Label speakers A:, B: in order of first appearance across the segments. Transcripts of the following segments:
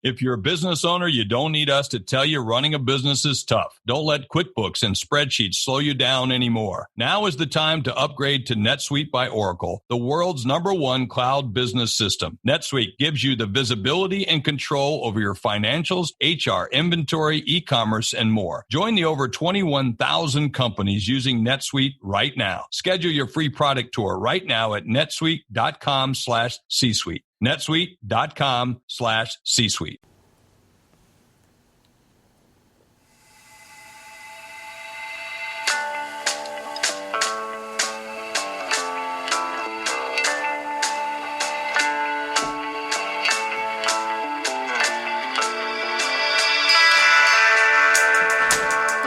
A: If you're a business owner, you don't need us to tell you running a business is tough. Don't let QuickBooks and spreadsheets slow you down anymore. Now is the time to upgrade to NetSuite by Oracle, the world's #1 cloud business system. NetSuite gives you the visibility and control over your financials, HR, inventory, e-commerce, and more. Join the over 21,000 companies using NetSuite right now. Schedule your free product tour right now at netsuite.com/C-suite. netsuite.com/C-suite.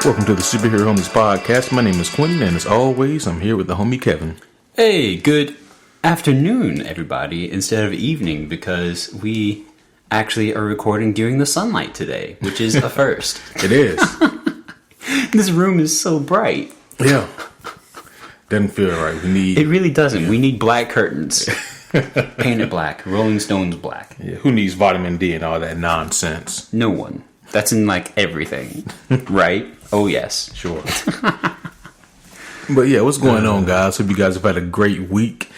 B: Welcome to the Superhero Homies Podcast. My name is Quentin, and as always, I'm here with the homie Kevin.
C: Hey, good afternoon, everybody, instead of evening, because we actually are recording during the sunlight today, which is a first.
B: It is.
C: This room is so bright.
B: Yeah. Doesn't feel right.
C: It really doesn't. We need black curtains. Paint it black. Rolling Stones black.
B: Yeah, who needs vitamin D and all that nonsense?
C: No one. That's in, like, everything. Right? Oh, yes.
B: Sure. But yeah, what's going on, guys? Hope you guys have had a great week.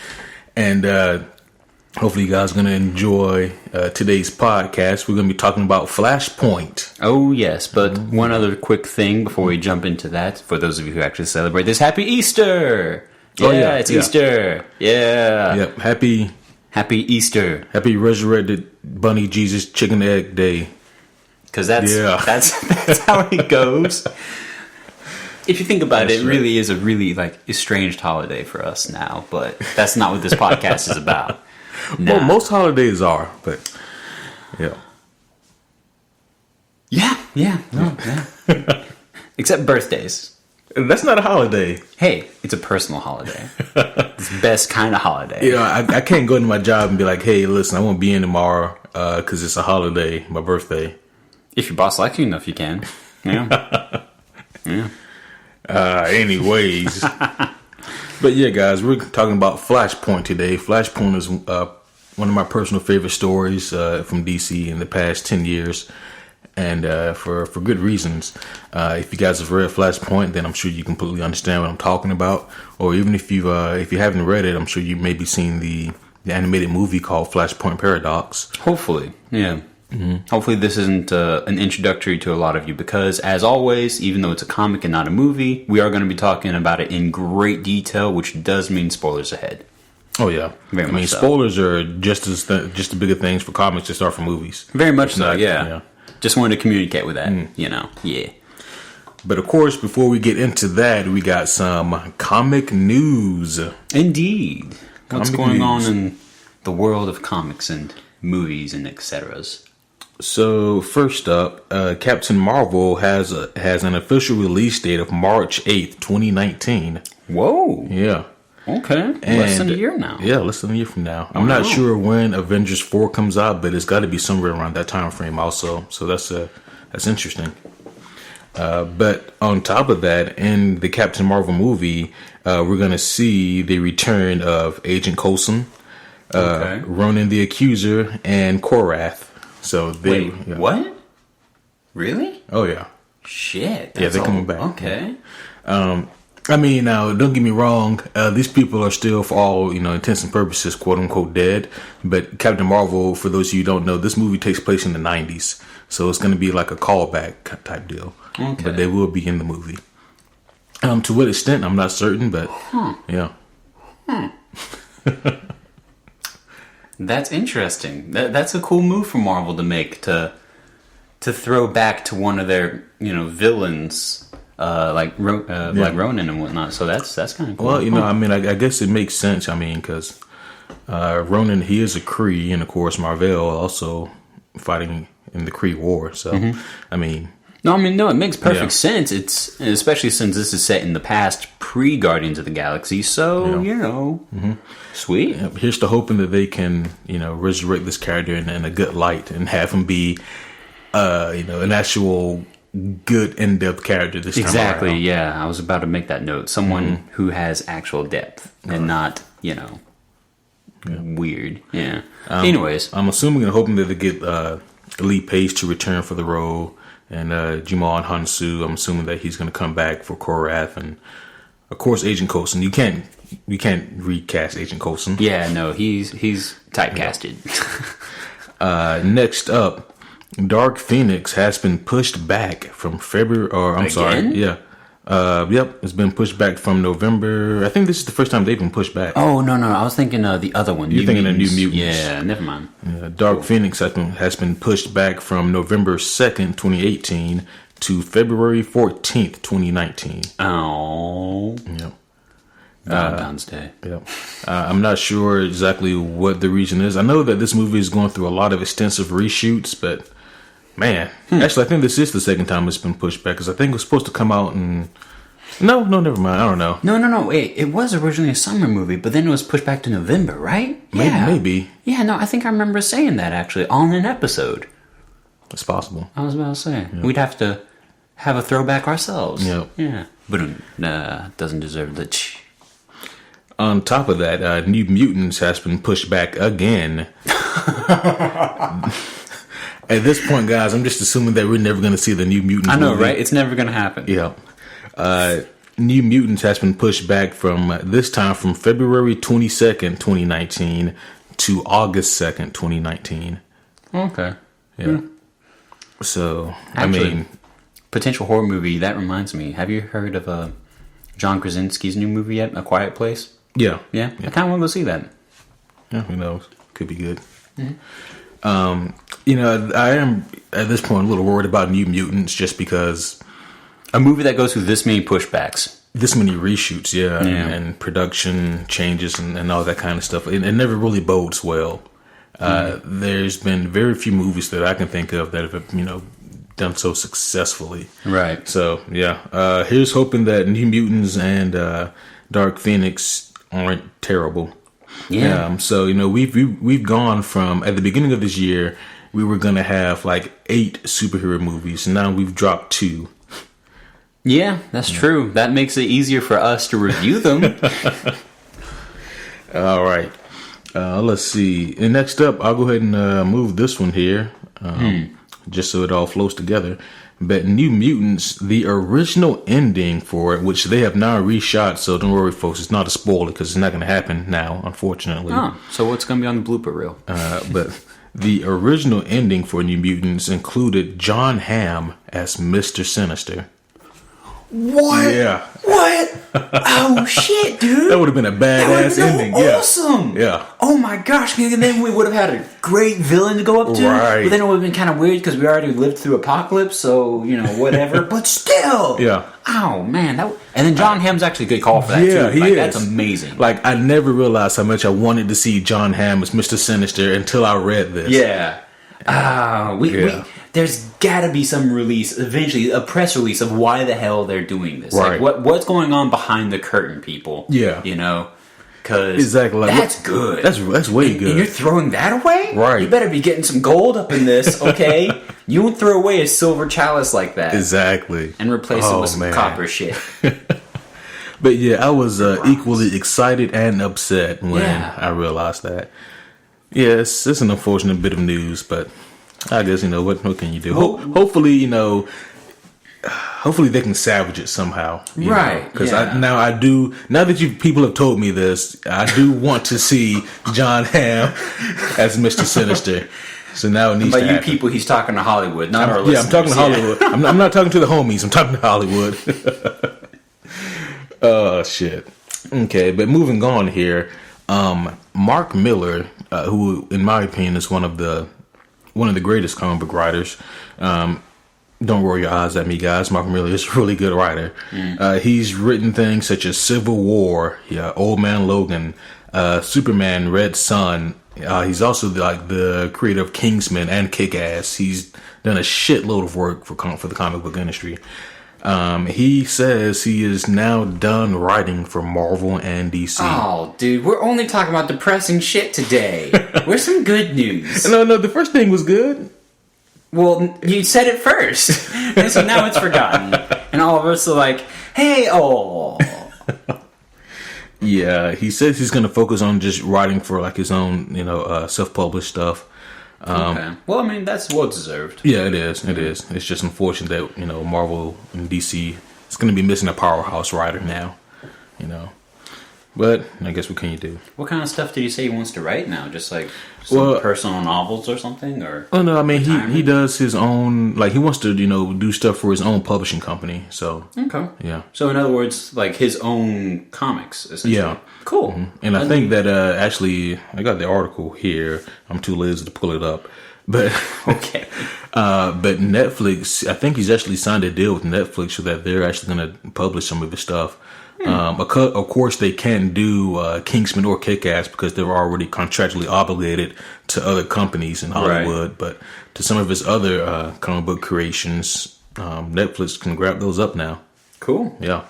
B: And hopefully you guys are going to enjoy today's podcast. We're going to be talking about Flashpoint.
C: Oh, yes. But one other quick thing before we jump into that, for those of you who actually celebrate this, Happy Easter! Yeah, it's Easter. Yeah.
B: Yep. Happy
C: Easter.
B: Happy Resurrected Bunny Jesus Chicken Egg Day.
C: Because that's how it goes. If you think about it, it really is a really estranged holiday for us now, but that's not what this podcast is about.
B: Well, most holidays are, but yeah.
C: Yeah. Except birthdays.
B: That's not a holiday.
C: Hey, it's a personal holiday. It's the best kind of holiday.
B: You know, I can't go to my job and be like, hey, listen, I won't be in tomorrow because it's a holiday, my birthday.
C: If your boss likes you enough, you can. Yeah. Yeah.
B: Anyways. But yeah, guys, we're talking about Flashpoint today. Flashpoint is one of my personal favorite stories from DC in the past 10 years. And for good reasons. If you guys have read Flashpoint, then I'm sure you completely understand what I'm talking about. Or even if you haven't read it, I'm sure you maybe seen the animated movie called Flashpoint Paradox.
C: Hopefully, yeah. Mm-hmm. Hopefully this isn't an introductory to a lot of you, because as always, even though it's a comic and not a movie, we are going to be talking about it in great detail, which does mean spoilers ahead.
B: Oh yeah,
C: very much so.
B: Spoilers are just as bigger things for comics as are for movies.
C: Very much so, yeah. Just wanted to communicate with that, yeah.
B: But of course, before we get into that, we got some comic news.
C: Indeed. What's going on in the world of comics and movies and etc.s?
B: So first up, Captain Marvel has an official release date of March 8th, 2019.
C: Whoa.
B: Yeah.
C: Okay. Less than a year now.
B: Yeah, less than a year from now. I'm not sure when Avengers 4 comes out, but it's got to be somewhere around that time frame also. So that's interesting. But on top of that, in the Captain Marvel movie, we're going to see the return of Agent Coulson, Ronan the Accuser, and Korath. So
C: what? Really?
B: Oh yeah.
C: Shit.
B: Yeah, they're coming back.
C: Okay.
B: I mean, now don't get me wrong. These people are still, for all intents and purposes, quote unquote, dead. But Captain Marvel, for those of you who don't know, this movie takes place in the 90s, so it's going to be like a callback type deal. Okay. But they will be in the movie. To what extent, I'm not certain, but yeah.
C: That's interesting. That's a cool move for Marvel to make, to throw back to one of their villains, like Ronan and whatnot. So that's kind of cool.
B: Well, I mean, I guess it makes sense. I mean, because Ronan, he is a Kree, and of course Mar-Vell also fighting in the Kree War. So I mean.
C: No, it makes perfect sense. It's especially since this is set in the past, pre-Guardians of the Galaxy. So sweet.
B: Yeah, here's to hoping that they can, resurrect this character in a good light and have him be, an actual good in-depth character this time around.
C: Exactly. Yeah, I was about to make that note. Someone who has actual depth and not, weird. Yeah. Anyways,
B: I'm assuming and hoping that they get Lee Pace to return for the role, and Jamal Hansu. I'm assuming that he's going to come back for Korath, and of course Agent Coulson. You can't recast Agent Coulson.
C: Yeah, no, he's typecasted.
B: Next up, Dark Phoenix has been pushed back from February. Or I'm sorry, yeah. Yep, it's been pushed back from November. I think this is the first time they've been pushed back.
C: Oh no, I was thinking the other one.
B: You're thinking of New Mutants.
C: Yeah, never mind.
B: Dark Phoenix has been pushed back from November 2nd, 2018 to February 14th, 2019.
C: Oh.
B: Yep.
C: Valentine's Day.
B: Yep. I'm not sure exactly what the reason is. I know that this movie is going through a lot of extensive reshoots, but man, actually, I think this is the second time it's been pushed back because I think it was supposed to come out in. No, never mind. I don't know.
C: No. Wait, it was originally a summer movie, but then it was pushed back to November, right? Yeah,
B: maybe.
C: Yeah, no, I think I remember saying that actually on an episode.
B: It's possible.
C: I was about to say we'd have to have a throwback ourselves.
B: Yep.
C: Yeah, but doesn't deserve the.
B: On top of that, New Mutants has been pushed back again. At this point, guys, I'm just assuming that we're never going to see the New Mutants
C: I know,
B: movie.
C: right? It's never going to happen.
B: Yeah. New Mutants has been pushed back from this time from February 22nd, 2019 to August 2nd, 2019.
C: Okay.
B: Yeah. So,
C: Actually,
B: I mean...
C: potential horror movie, that reminds me. Have you heard of John Krasinski's new movie yet? A Quiet Place?
B: Yeah.
C: Yeah? I kind of want to go see that.
B: Yeah, who knows? Could be good.
C: Mm-hmm.
B: I am, at this point, a little worried about New Mutants just because...
C: A movie that goes through this many pushbacks.
B: This many reshoots, and production changes and all that kind of stuff. It never really bodes well. There's been very few movies that I can think of that have, done so successfully.
C: Right.
B: So, yeah. Here's hoping that New Mutants and Dark Phoenix aren't terrible.
C: Yeah.
B: So, we've gone from, at the beginning of this year, we were going to have like 8 superhero movies. And now we've dropped 2.
C: Yeah, that's true. That makes it easier for us to review them.
B: All right. Let's see. And next up, I'll go ahead and move this one here, just so it all flows together. But New Mutants, the original ending for it, which they have now reshot, so don't worry, folks. It's not a spoiler because it's not going to happen now, unfortunately.
C: Oh, so what's going to be on the blooper reel?
B: But the original ending for New Mutants included John Hamm as Mr. Sinister.
C: What?
B: Yeah.
C: What? Oh shit, dude!
B: That would have been a badass ending.
C: Awesome.
B: Yeah.
C: Oh my gosh! And then we would have had a great villain to go up to.
B: Right.
C: But then it would have been kind of weird because we already lived through Apocalypse, so whatever. But still.
B: Yeah.
C: Oh man, and then John Hamm's actually a good call for that too.
B: Yeah, he is.
C: That's amazing.
B: Like I never realized how much I wanted to see John Hamm as Mr. Sinister until I read this.
C: Yeah. There's got to be some release eventually, a press release of why the hell they're doing this.
B: Right.
C: Like what's going on behind the curtain, people.
B: Yeah.
C: Because
B: exactly. Like,
C: that's good.
B: That's way good.
C: And you're throwing that away?
B: Right.
C: You better be getting some gold up in this, okay? You won't throw away a silver chalice like that.
B: Exactly.
C: And replace it with some copper shit.
B: But yeah, I was equally excited and upset when I realized that. Yeah, it's an unfortunate bit of news, but I guess, what can you do? Hopefully, hopefully they can salvage it somehow.
C: Right.
B: Because now that people have told me this, I do want to see John Hamm as Mr. Sinister. So now it needs to happen.
C: By you people, he's talking to Hollywood, not our listeners.
B: Yeah, I'm talking to Hollywood. I'm not talking to the homies. I'm talking to Hollywood. Oh, shit. Okay, but moving on here. Mark Miller, who, in my opinion, is one of the greatest comic book writers. Don't roll your eyes at me, guys. Mark Miller is a really good writer. He's written things such as Civil War, Old Man Logan, Superman, Red Sun. He's also the creator of Kingsman and Kick-Ass. He's done a shitload of work for the comic book industry. He says he is now done writing for Marvel and DC.
C: Oh, dude, we're only talking about depressing shit today. Where's some good news?
B: No, the first thing was good.
C: Well, you said it first, and so now it's forgotten. And all of us are like, hey, oh.
B: Yeah, he says he's going to focus on just writing for his own, self-published stuff.
C: Okay. Well, I mean, that's well deserved.
B: Yeah, it is. It is. It's just unfortunate that, Marvel and DC is going to be missing a powerhouse writer now, But I guess what can you do?
C: What kind of stuff did he say he wants to write now? Just like some personal novels or something? Or
B: no, I mean he does his own, like he wants to do stuff for his own publishing company. So
C: okay,
B: yeah.
C: So in other words, like his own comics, essentially. Yeah, cool. Mm-hmm.
B: And I think that actually I got the article here. I'm too lazy to pull it up, but
C: okay.
B: But Netflix, I think he's actually signed a deal with Netflix so that they're actually going to publish some of his stuff. Of course, they can't do Kingsman or Kick-Ass because they're already contractually obligated to other companies in Hollywood. Right. But to some of his other comic book creations, Netflix can grab those up now.
C: Cool.
B: Yeah.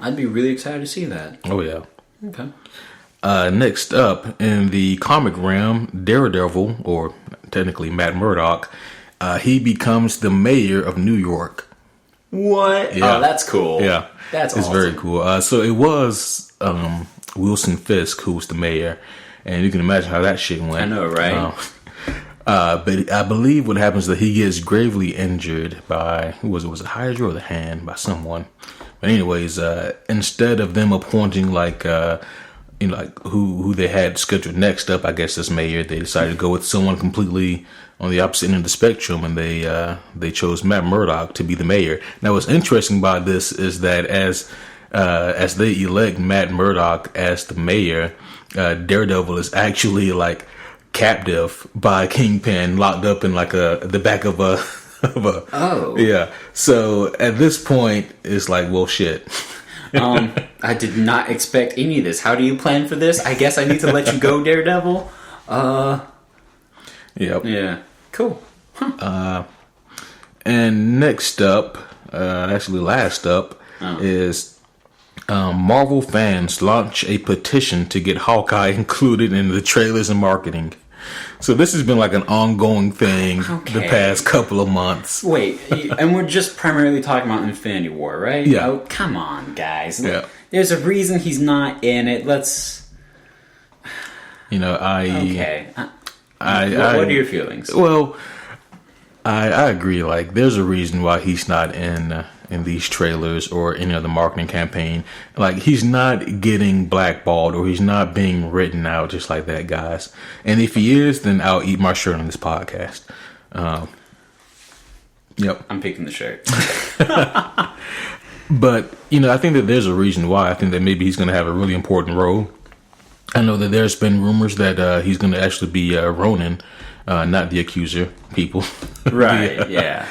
C: I'd be really excited to see that.
B: Oh, yeah.
C: Okay.
B: Next up, in the comic realm, Daredevil, or technically Matt Murdock, he becomes the mayor of New York.
C: What? Yeah. Oh, that's cool.
B: Yeah.
C: That's
B: awesome. It's very cool. So it was Wilson Fisk who was the mayor, and you can imagine how that shit went.
C: I know, right?
B: But I believe what happens is that he gets gravely injured by, who was it? Was it Hydra or the Hand? By someone. But anyways, instead of them appointing like who they had scheduled next up, I guess as mayor, they decided to go with someone completely on the opposite end of the spectrum, and they chose Matt Murdock to be the mayor. Now, what's interesting about this is that as they elect Matt Murdock as the mayor, Daredevil is actually like captive by Kingpin, locked up in like the back of a yeah. So at this point, it's like, well, shit.
C: I did not expect any of this. How do you plan for this? I guess I need to let you go, Daredevil.
B: Yep.
C: Yeah. Cool.
B: Huh. And next up, actually last up, is Marvel fans launch a petition to get Hawkeye included in the trailers and marketing. So this has been like an ongoing thing the past couple of months.
C: Wait, and we're just primarily talking about Infinity War, right?
B: Yeah.
C: Oh, come on, guys.
B: Yeah.
C: There's a reason he's not in it. Let's...
B: Okay.
C: What are your feelings?
B: Well, I agree. Like, there's a reason why he's not in these trailers or any other marketing campaign. Like, he's not getting blackballed or he's not being written out just like that, guys. And if he is, then I'll eat my shirt on this podcast. Yep.
C: I'm picking the shirt.
B: But, I think that there's a reason why. I think that maybe he's going to have a really important role. I know that there's been rumors that he's going to actually be Ronin, not the Accuser people.
C: Right, yeah.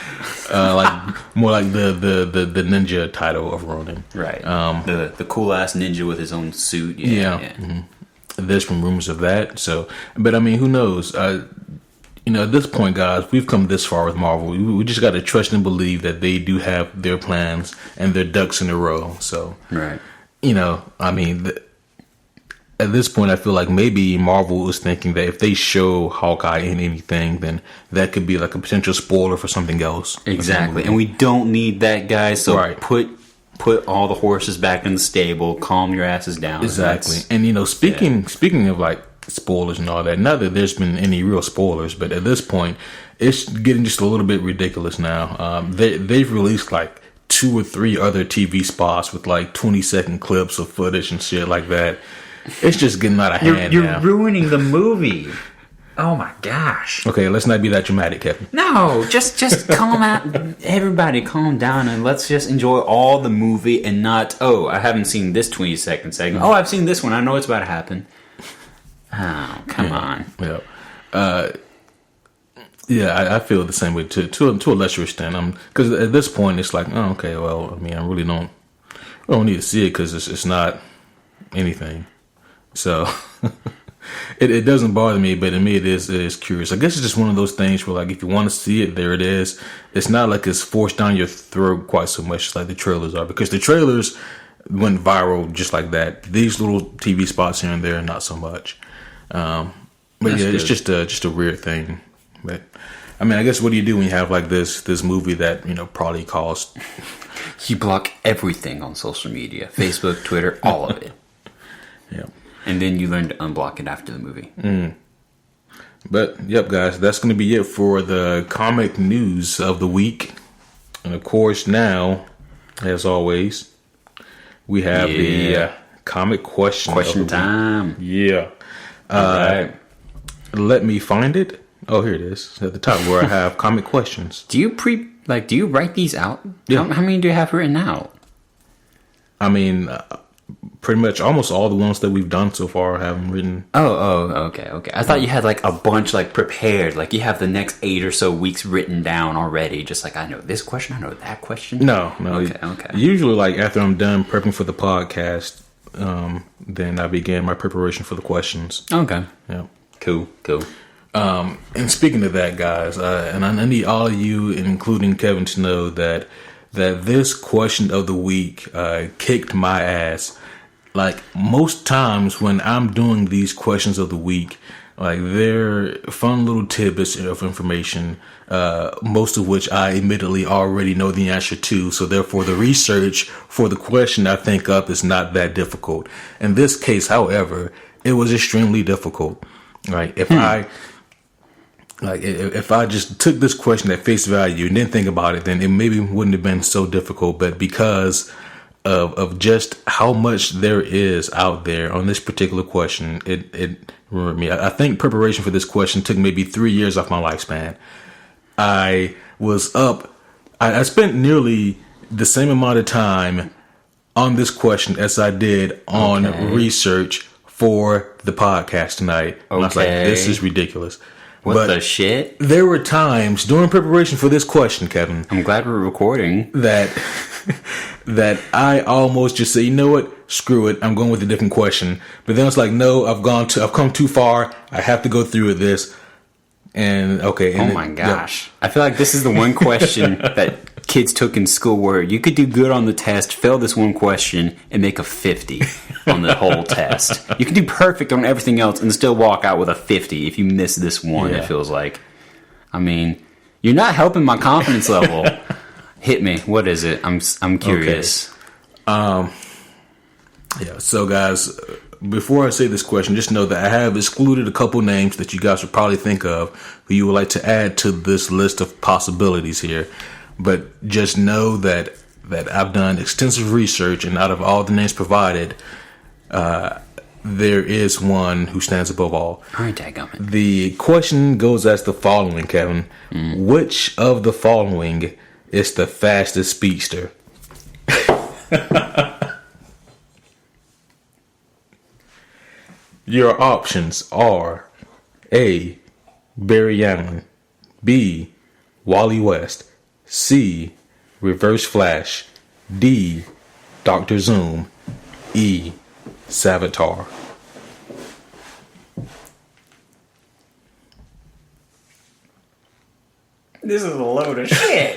B: Like more like the ninja title of Ronin.
C: Right. The cool ass ninja with his own suit.
B: Yeah. Mm-hmm. There's been rumors of that. So, but I mean, who knows? At this point, guys, we've come this far with Marvel. We just got to trust and believe that they do have their plans and their ducks in a row. So,
C: right.
B: I mean, at this point, I feel like maybe Marvel is thinking that if they show Hawkeye in anything, then that could be like a potential spoiler for something else.
C: Exactly. And we don't need that, guys. So put all the horses back in the stable. Calm your asses down.
B: Exactly. And, speaking of like spoilers and all that, not that there's been any real spoilers, but at this point, it's getting just a little bit ridiculous now. They've released like 2 or 3 other TV spots with like 20-second clips of footage and shit like that. It's just getting out of hand.
C: You're ruining the movie. Oh my gosh.
B: Okay, let's not be that dramatic, Kevin.
C: No, just calm out. Everybody calm down and let's just enjoy all the movie and not, I haven't seen this 20-second segment. Oh, I've seen this one. I know it's about to happen. Oh, come on.
B: Yeah. I feel the same way to a lesser extent. Because at this point, it's like, I really don't need to see it because it's not anything. So it doesn't bother me, but to me it is curious. I guess it's just one of those things where like if you want to see it, there it is. It's not like it's forced down your throat quite so much like the trailers are, because the trailers went viral just like that. These little TV spots here and there, not so much. But that's good. It's just a weird thing. But I mean, I guess what do you do when you have like this movie that probably cost?
C: You block everything on social media, Facebook, Twitter, all of it.
B: Yeah.
C: And then you learn to unblock it after the movie.
B: But, yep, guys, that's going to be it for the comic news of the week. And, of course, now, as always, we have the comic question.
C: Question time.
B: Yeah.
C: All right.
B: Let me find it. Oh, here it is at the top where I have comic questions.
C: Do you write these out?
B: Yeah.
C: How many do you have written out?
B: I mean, pretty much almost all the ones that we've done so far have them written.
C: Okay. I thought you had like a bunch like prepared, like you have the next 8 or so weeks written down already. Just like I know this question, I know that question.
B: No.
C: Okay.
B: Usually, like after I'm done prepping for the podcast, then I begin my preparation for the questions.
C: Okay.
B: Yeah.
C: Cool.
B: And speaking of that, guys, and I need all of you, including Kevin, to know that this question of the week kicked my ass. Like most times when I'm doing these questions of the week, like they're fun little tidbits of information, most of which I admittedly already know the answer to. So therefore, the research for the question I think up is not that difficult. In this case, however, it was extremely difficult. Right? If I just took this question at face value and didn't think about it, then it maybe wouldn't have been so difficult. But because of just how much there is out there on this particular question, it ruined me. I think preparation for this question took maybe 3 years off my lifespan. I spent nearly the same amount of time on this question as I did on research for the podcast tonight. And I was like, this is ridiculous.
C: What the shit?
B: There were times during preparation for this question, Kevin.
C: I'm glad we're recording.
B: That I almost just say, you know what? Screw it. I'm going with a different question. But then it's like, no, I've come too far. I have to go through with this. And okay. And
C: oh my gosh. I feel like this is the one question that kids took in school where you could do good on the test, fail this one question, and make a 50 on the whole test. You can do perfect on everything else and still walk out with a 50 if you miss this one, it feels like. I mean, you're not helping my confidence level. Hit me. What is it? I'm curious.
B: Okay. So guys, before I say this question, just know that I have excluded a couple names that you guys would probably think of who you would like to add to this list of possibilities here. But just know that I've done extensive research, and out of all the names provided, there is one who stands above all.
C: All right, dadgummit.
B: The question goes as the following, Kevin. Which of the following is the fastest speedster? Your options are A. Barry Allen, B. Wally West, C. Reverse Flash, D. Dr. Zoom, E. Savitar.
C: This is a load of shit.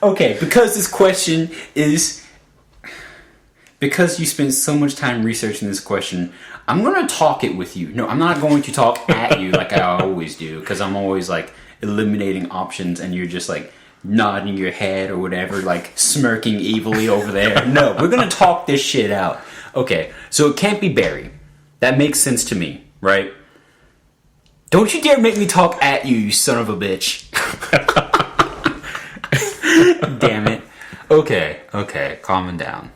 C: Okay, because this question is... Because you spent so much time researching this question, I'm going to talk it with you. No, I'm not going to talk at you like I always do, because I'm always like eliminating options and you're just like nodding your head or whatever, like smirking evilly over there. No, we're going to talk this shit out. Okay, so it can't be Barry. That makes sense to me, right? Don't you dare make me talk at you, you son of a bitch. Damn it. Okay, calming down.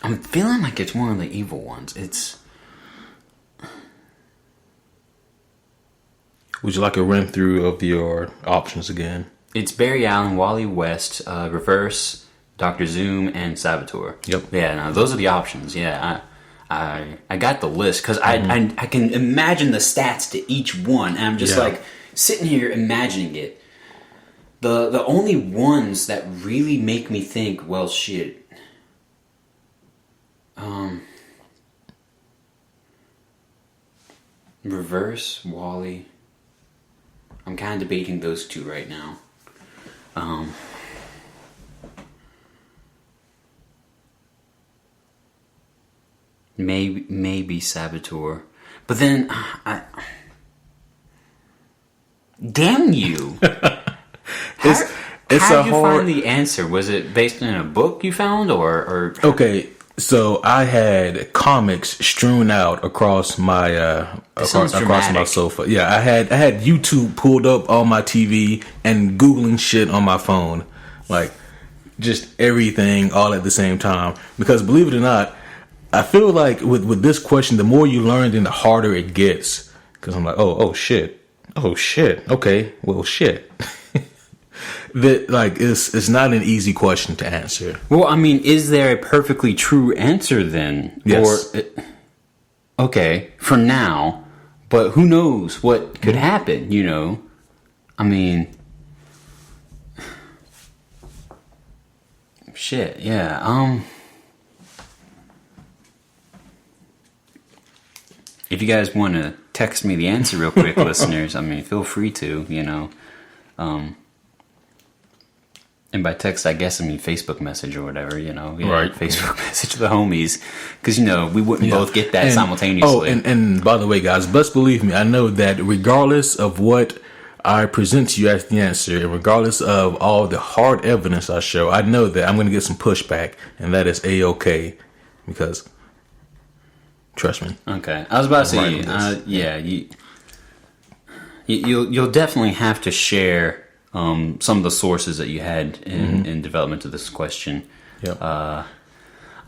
C: I'm feeling like it's one of the evil ones.
B: Would you like a run through of your options again?
C: It's Barry Allen, Wally West, Reverse, Dr. Zoom, and Savitar.
B: Yep.
C: Yeah, no, those are the options. Yeah, I got the list because I can imagine the stats to each one, and I'm just like sitting here imagining it. The only ones that really make me think, well, shit. Reverse, Wally. I'm kind of debating those two right now. Maybe Savitar. But then, damn you! How did you find the answer? Was it based in a book you found, or?
B: Okay, so I had comics strewn out across my across my sofa. Yeah, I had YouTube pulled up on my TV and Googling shit on my phone, like just everything all at the same time. Because believe it or not, I feel like with this question, the more you learn, then the harder it gets. Because I'm like, oh shit, okay, well shit. That like it's not an easy question to answer.
C: Well, I mean, is there a perfectly true answer then?
B: Yes.
C: Or okay, for now, but who knows what could happen? You know, I mean, shit. Yeah. If you guys want to text me the answer real quick, listeners, I mean, feel free to. You know. And by text, I guess I mean Facebook message or whatever, you know. Yeah,
B: right.
C: Facebook message to the homies. Because, you know, we wouldn't both get that simultaneously.
B: Oh, and by the way, guys, best believe me, I know that regardless of what I present to you as the answer, and regardless of all the hard evidence I show, I know that I'm going to get some pushback, and that is A-okay. Because, trust me.
C: Okay. I was about to say, yeah, you'll definitely have to share some of the sources that you had in development of this question.
B: Yep.
C: I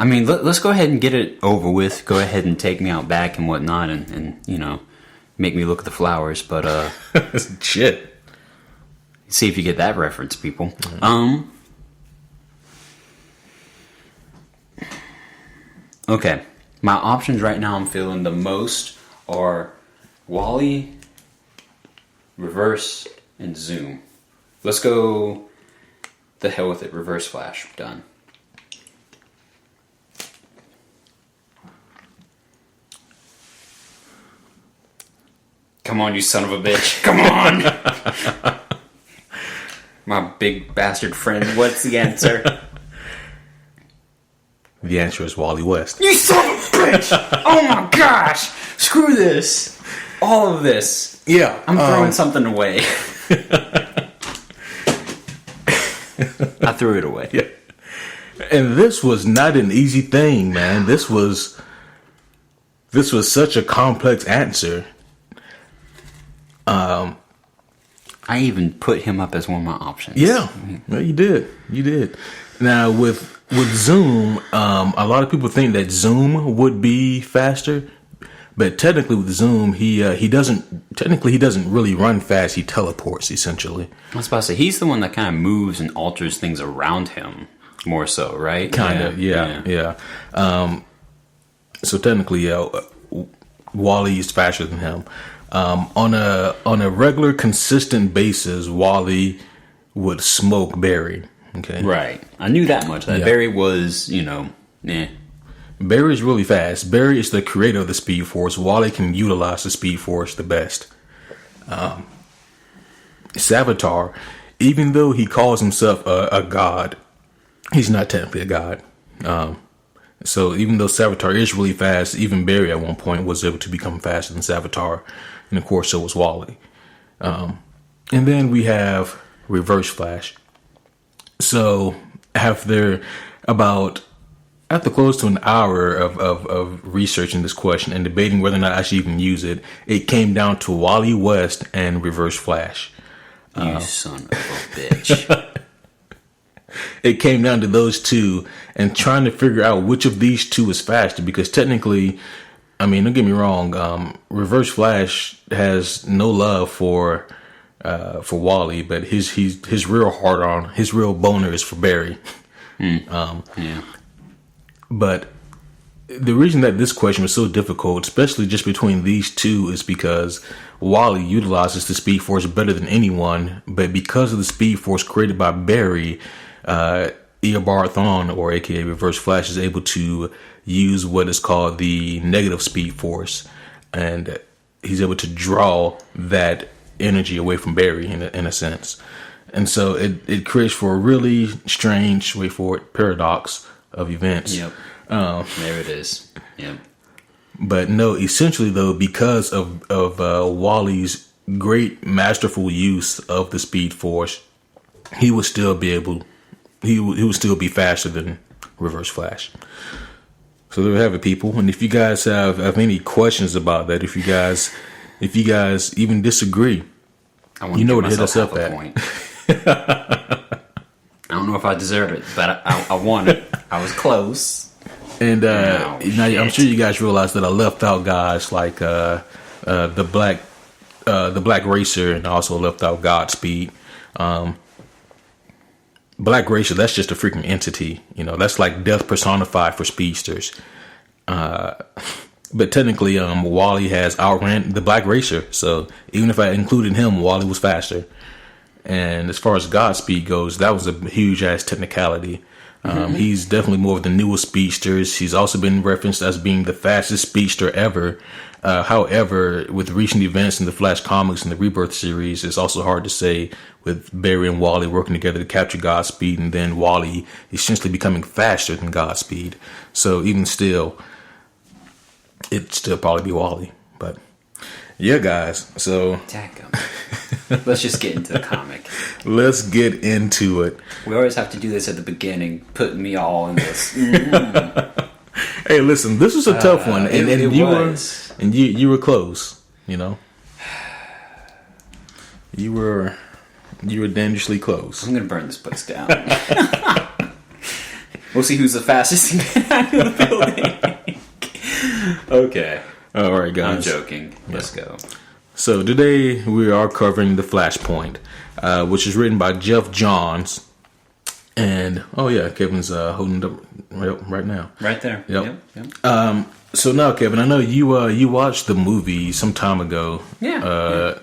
C: mean, let's go ahead and get it over with. Go ahead and take me out back and whatnot, and you know, make me look at the flowers. But
B: shit.
C: See if you get that reference, people. Okay, my options right now I'm feeling the most are Wally, Reverse, and Zoom. Let's go the hell with it. Reverse Flash. Done. Come on, you son of a bitch. Come on. My big bastard friend. What's the answer?
B: The answer is Wally West.
C: You son of a bitch. Oh my gosh. Screw this. All of this.
B: Yeah.
C: I'm throwing something away. I threw it away.
B: Yeah. And this was not an easy thing, man. This was such a complex answer.
C: I even put him up as one of my options.
B: Yeah. Well, you did. Now with Zoom, a lot of people think that Zoom would be faster, but technically with Zoom, he doesn't really run fast. He teleports essentially.
C: I was about to say he's the one that kind of moves and alters things around him more so, right?
B: Kind of, yeah. So technically, Wally is faster than him. On a regular, consistent basis, Wally would smoke Barry. Okay,
C: right. I knew that much. That Barry was,
B: Barry's really fast. Barry is the creator of the Speed Force. Wally can utilize the Speed Force the best. Savitar, even though he calls himself a god, he's not technically a god. So even though Savitar is really fast, even Barry at one point was able to become faster than Savitar. And of course, so was Wally. And then we have Reverse Flash. So after close to an hour of researching this question and debating whether or not I should even use it, it came down to Wally West and Reverse Flash.
C: You son of a bitch.
B: It came down to those two and trying to figure out which of these two is faster, because technically, I mean, don't get me wrong, Reverse Flash has no love for Wally, but his real hard on, his real boner is for Barry.
C: Yeah.
B: But the reason that this question was so difficult, especially just between these two, is because Wally utilizes the Speed Force better than anyone, but because of the Speed Force created by Barry, Eobard Thawne, or aka Reverse Flash, is able to use what is called the negative Speed Force, and he's able to draw that energy away from Barry in a sense. And so it creates for a really strange, straightforward paradox of events.
C: Yep. There it is. Yep.
B: But no, essentially though, because of Wally's great masterful use of the Speed Force, he would still be able. He would still be faster than Reverse Flash. So there we have it, people. And if you guys have any questions about that, if you guys even disagree, you know where to hit us up at.
C: I don't know if I deserve it, but I want it. I was close.
B: And now I'm sure you guys realize that I left out guys like the Black Racer, and I also left out Godspeed. Black Racer, that's just a freaking entity. That's like death personified for speedsters. But technically, Wally has outran the Black Racer. So even if I included him, Wally was faster. And as far as Godspeed goes, that was a huge ass technicality. He's definitely more of the newest speedsters. He's also been referenced as being the fastest speedster ever. However, with recent events in the Flash comics and the Rebirth series, it's also hard to say with Barry and Wally working together to capture Godspeed, and then Wally essentially becoming faster than Godspeed. So even still, it'd still probably be Wally. But yeah, guys. So
C: let's just get into the comic.
B: Let's get into it.
C: We always have to do this at the beginning, putting me all in this.
B: Hey, listen, this was a tough one, and you were close. You were dangerously close.
C: I'm gonna burn this place down. We'll see who's the fastest to get out of the building. Okay.
B: All right, guys.
C: I'm joking. Let's go.
B: So today we are covering the Flashpoint, which is written by Jeff Johns. And Kevin's holding it up right now.
C: Right there.
B: Yep. So now, Kevin, I know you watched the movie some time ago.
C: Yeah.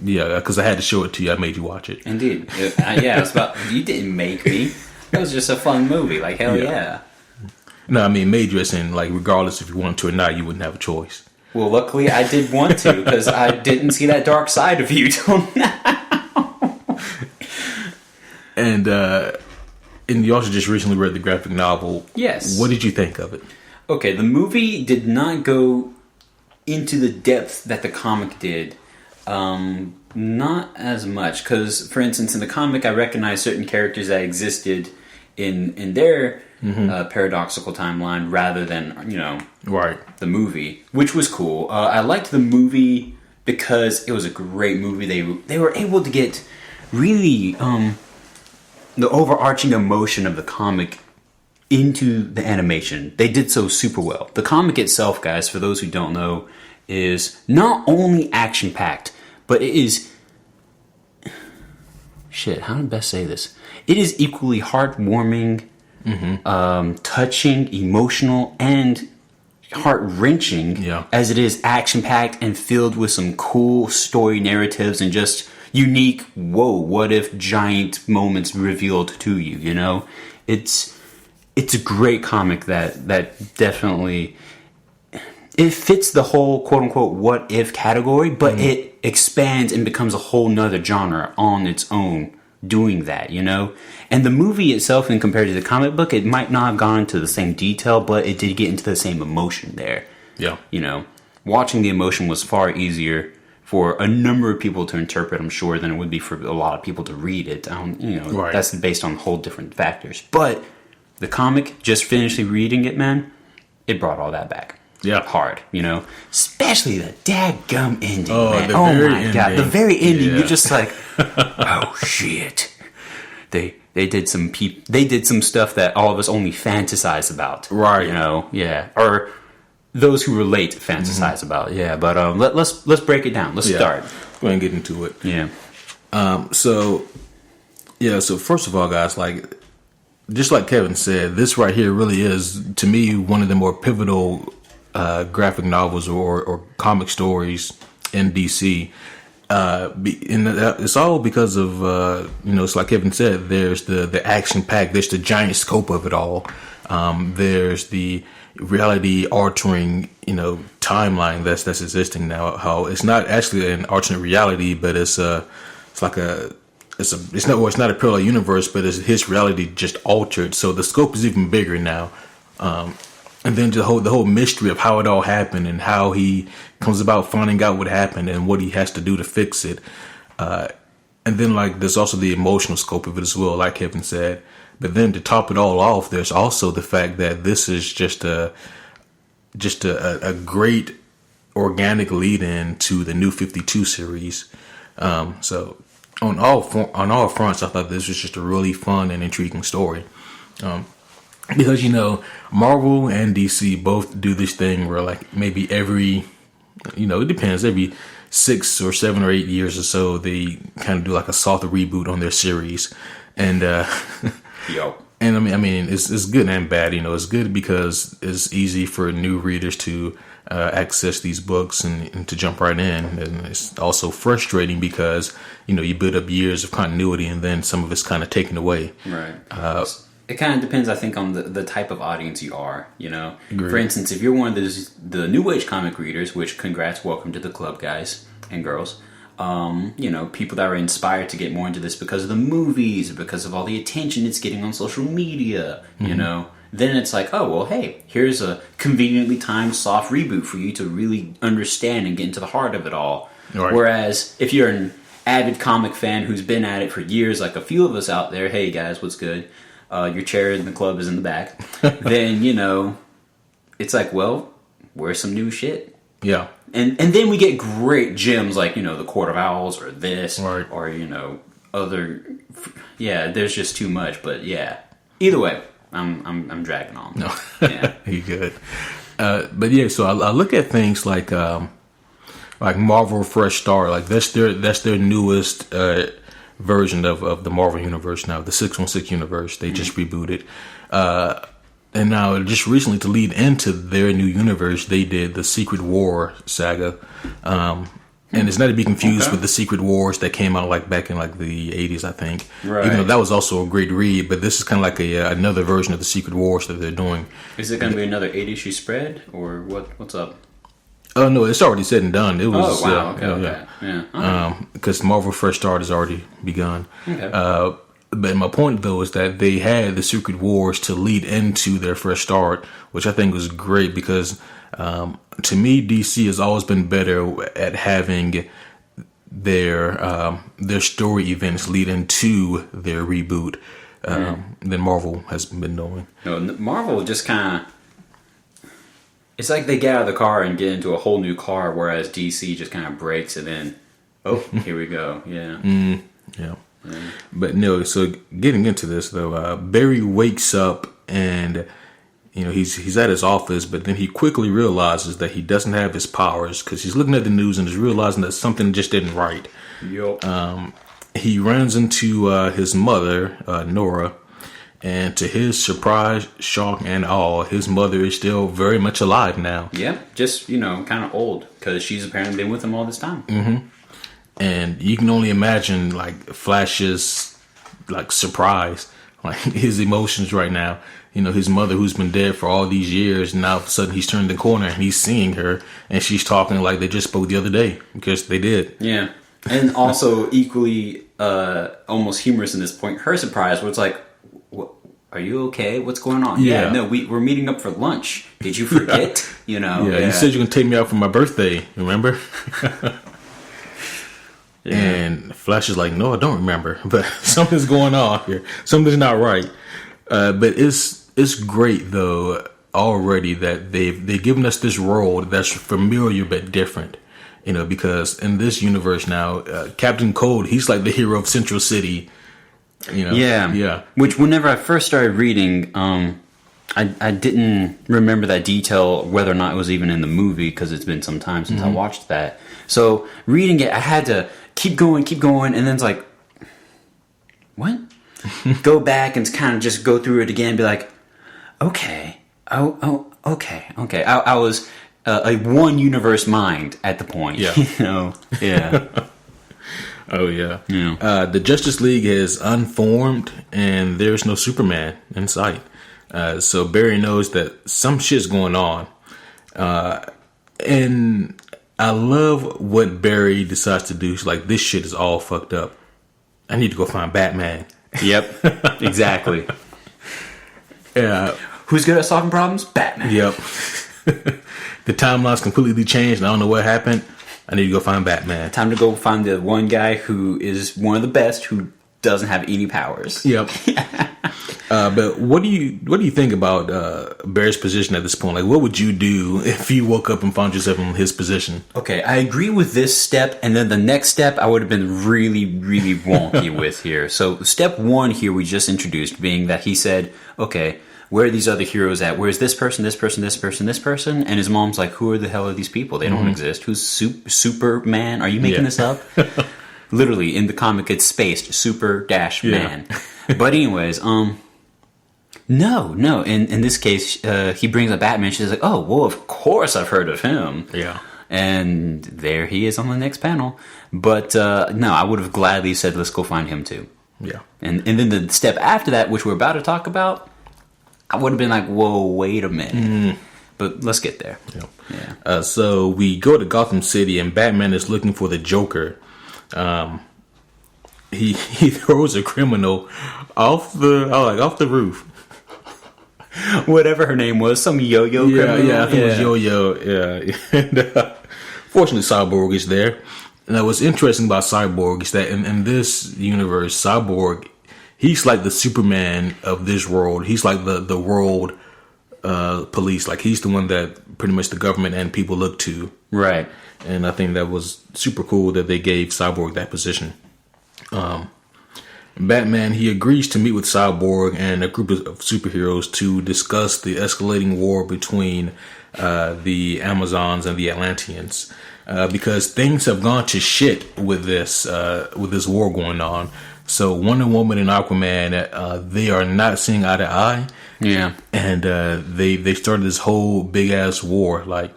B: Because I had to show it to you. I made you watch it.
C: Indeed. It's about, you didn't make me. It was just a fun movie. Like, hell yeah.
B: No, I mean made you as in, like, regardless if you wanted to or not, you wouldn't have a choice.
C: Well, luckily I did want to, because I didn't see that dark side of you till now.
B: And you also just recently read the graphic novel.
C: Yes.
B: What did you think of it?
C: Okay, the movie did not go into the depth that the comic did. Not as much, because, for instance, in the comic, I recognize certain characters that existed in their paradoxical timeline rather than,
B: right,
C: the movie, which was cool. I liked the movie because it was a great movie. They were able to get really the overarching emotion of the comic into the animation. They did so super well. The comic itself, guys, for those who don't know, is not only action-packed, but it is... how do I best say this? It is equally heartwarming, touching, emotional, and heart-wrenching as it is action-packed and filled with some cool story narratives and just unique, what if giant moments revealed to you, It's a great comic that definitely... It fits the whole quote-unquote what if category, but it expands and becomes a whole nother genre on its own doing that, And the movie itself, in compared to the comic book, it might not have gone into the same detail, but it did get into the same emotion there.
B: Yeah.
C: Watching the emotion was far easier for a number of people to interpret, I'm sure, than it would be for a lot of people to read it.
B: Right.
C: That's based on whole different factors. But the comic, just finishing reading it, man, it brought all that back.
B: Yeah.
C: Hard, especially the dadgum ending, man.
B: God,
C: the very ending. You're just like, oh shit. They did some stuff that all of us only fantasize about,
B: right?
C: Or those who relate fantasize about, But let's break it down. Let's start.
B: Go ahead and get into it.
C: Yeah.
B: So first of all, guys, like just like Kevin said, this right here really is, to me, one of the more pivotal graphic novels or comic stories in DC. It's all because of, it's like Kevin said, there's the action pack, there's the giant scope of it all. There's the reality altering, timeline that's existing now. How it's not actually an alternate reality, but it's not a parallel universe, but it's his reality just altered. So the scope is even bigger now. And then the whole mystery of how it all happened and how he comes about finding out what happened and what he has to do to fix it. And then like there's also the emotional scope of it as well, like Kevin said. But then to top it all off, there's also the fact that this is just a great organic lead-in to the New 52 series. So on all fronts, I thought this was just a really fun and intriguing story. Because, you know, Marvel and DC both do this thing where like maybe every, you know, it depends, every 6 or 7 or 8 years or so, they kind of do like a soft reboot on their series. And,
C: Yo.
B: And I mean, it's good and bad. You know, it's good because it's easy for new readers to access these books and to jump right in. And it's also frustrating because, you know, you build up years of continuity and then some of it's kind of taken away.
C: Right. It kind of depends, I think, on the type of audience you are, you know.
B: Agreed.
C: For instance, if you're one of the New Age comic readers, which congrats, welcome to the club, guys and girls. You know, people that are inspired to get more into this because of the movies, because of all the attention it's getting on social media, you know, then it's like, oh, well, hey, here's a conveniently timed soft reboot for you to really understand and get into the heart of it all. Right. Whereas if you're an avid comic fan who's been at it for years, like a few of us out there, hey guys, what's good? Your chair in the club is in the back. Then, you know, it's like, well, where's some new shit?
B: Yeah.
C: And then we get great gems like, you know, the Court of Owls or this,
B: right.
C: Or, you know, other, yeah, there's just too much. But yeah, either way, I'm dragging on.
B: No,
C: yeah,
B: you good. But yeah, so I look at things like Marvel Fresh Start, like that's their newest version of the Marvel universe now, the 616 universe. They just rebooted. And now, just recently, to lead into their new universe, they did the Secret War saga. And it's not to be confused with the Secret Wars that came out like back in like the 80s, I think.
C: Right.
B: Even though that was also a great read, but this is kind of like another version of the Secret Wars that they're doing.
C: Is it going to be another 8-issue spread, or what's up?
B: Oh, no, it's already said and done. It was,
C: oh, wow, okay. Yeah.
B: Because Marvel Fresh Start has already begun.
C: Okay.
B: But my point, though, is that they had the Secret Wars to lead into their Fresh Start, which I think was great because, to me, DC has always been better at having their story events lead into their reboot than Marvel has been doing.
C: No, Marvel just kind of... It's like they get out of the car and get into a whole new car, whereas DC just kind of breaks and then, oh, here we go. Yeah.
B: Yeah. But no, so getting into this though, Barry wakes up and, you know, he's at his office, but then he quickly realizes that he doesn't have his powers because he's looking at the news and is realizing that something just didn't right.
C: Yep.
B: He runs into his mother, Nora, and to his surprise, shock, and awe, his mother is still very much alive now.
C: Yeah, just, you know, kind of old because she's apparently been with him all this time.
B: Mm-hmm. And you can only imagine, like, Flash's, like, surprise, like, his emotions right now. You know, his mother who's been dead for all these years, and now all of a sudden he's turned the corner and he's seeing her, and she's talking like they just spoke the other day, because they did.
C: Yeah. And also equally almost humorous in this point, her surprise, where it's like, are you okay? What's going on?
B: Yeah.
C: No, we're meeting up for lunch. Did you forget? You know?
B: Yeah, you said you're going to take me out for my birthday, remember?
C: Yeah.
B: And Flash is like, no, I don't remember, but something's going on here. Something's not right. But it's great though already that they've given us this world that's familiar but different. You know, because in this universe now, Captain Cold, he's like the hero of Central City. You know,
C: yeah. Which whenever I first started reading, I didn't remember that detail, whether or not it was even in the movie, because it's been some time since I watched that. So reading it, I had to keep going, and then it's like, what? Go back and kind of just go through it again and be like, okay. Okay. I was a one universe mind at the point.
B: Yeah.
C: You know? Yeah.
B: Oh, yeah.
C: Yeah.
B: The Justice League has unformed, and there's no Superman in sight. So Barry knows that some shit's going on. And I love what Barry decides to do. He's like, this shit is all fucked up. I need to go find Batman.
C: Yep. Exactly.
B: Yeah.
C: Who's good at solving problems? Batman.
B: Yep. The timeline's completely changed. I don't know what happened. I need to go find Batman.
C: Time to go find the one guy who is one of the best who doesn't have any powers.
B: Yep. But what do you think about Barry's position at this point? Like, what would you do if you woke up and found yourself in his position?
C: Okay, I agree with this step, and then the next step I would have been really, really wonky with here. So step one here we just introduced being that he said, okay, where are these other heroes at? Where's this person, this person, this person, this person? And his mom's like, who are the hell are these people? They don't exist. Who's Superman? Are you making this up? Literally, in the comic, it's spaced, super-man. But anyways, no. In this case, he brings up Batman. She's like, oh, well, of course I've heard of him.
B: Yeah.
C: And there he is on the next panel. But no, I would have gladly said, let's go find him too.
B: Yeah.
C: And then the step after that, which we're about to talk about, I would have been like, whoa, wait a minute. But let's get there.
B: Yeah. So we go to Gotham City, and Batman is looking for the Joker. He throws a criminal off the roof.
C: Whatever her name was, some yo-yo criminal.
B: Yeah, I think it was Yo-Yo. Yeah. And, fortunately, Cyborg is there. And what's interesting about Cyborg is that in this universe, Cyborg, he's like the Superman of this world. He's like the world police. Like, he's the one that pretty much the government and people look to.
C: Right.
B: And I think that was super cool that they gave Cyborg that position. Batman, he agrees to meet with Cyborg and a group of superheroes to discuss the escalating war between the Amazons and the Atlanteans. Because things have gone to shit with this war going on. So Wonder Woman and Aquaman, they are not seeing eye to eye.
C: Yeah.
B: And they started this whole big ass war. Like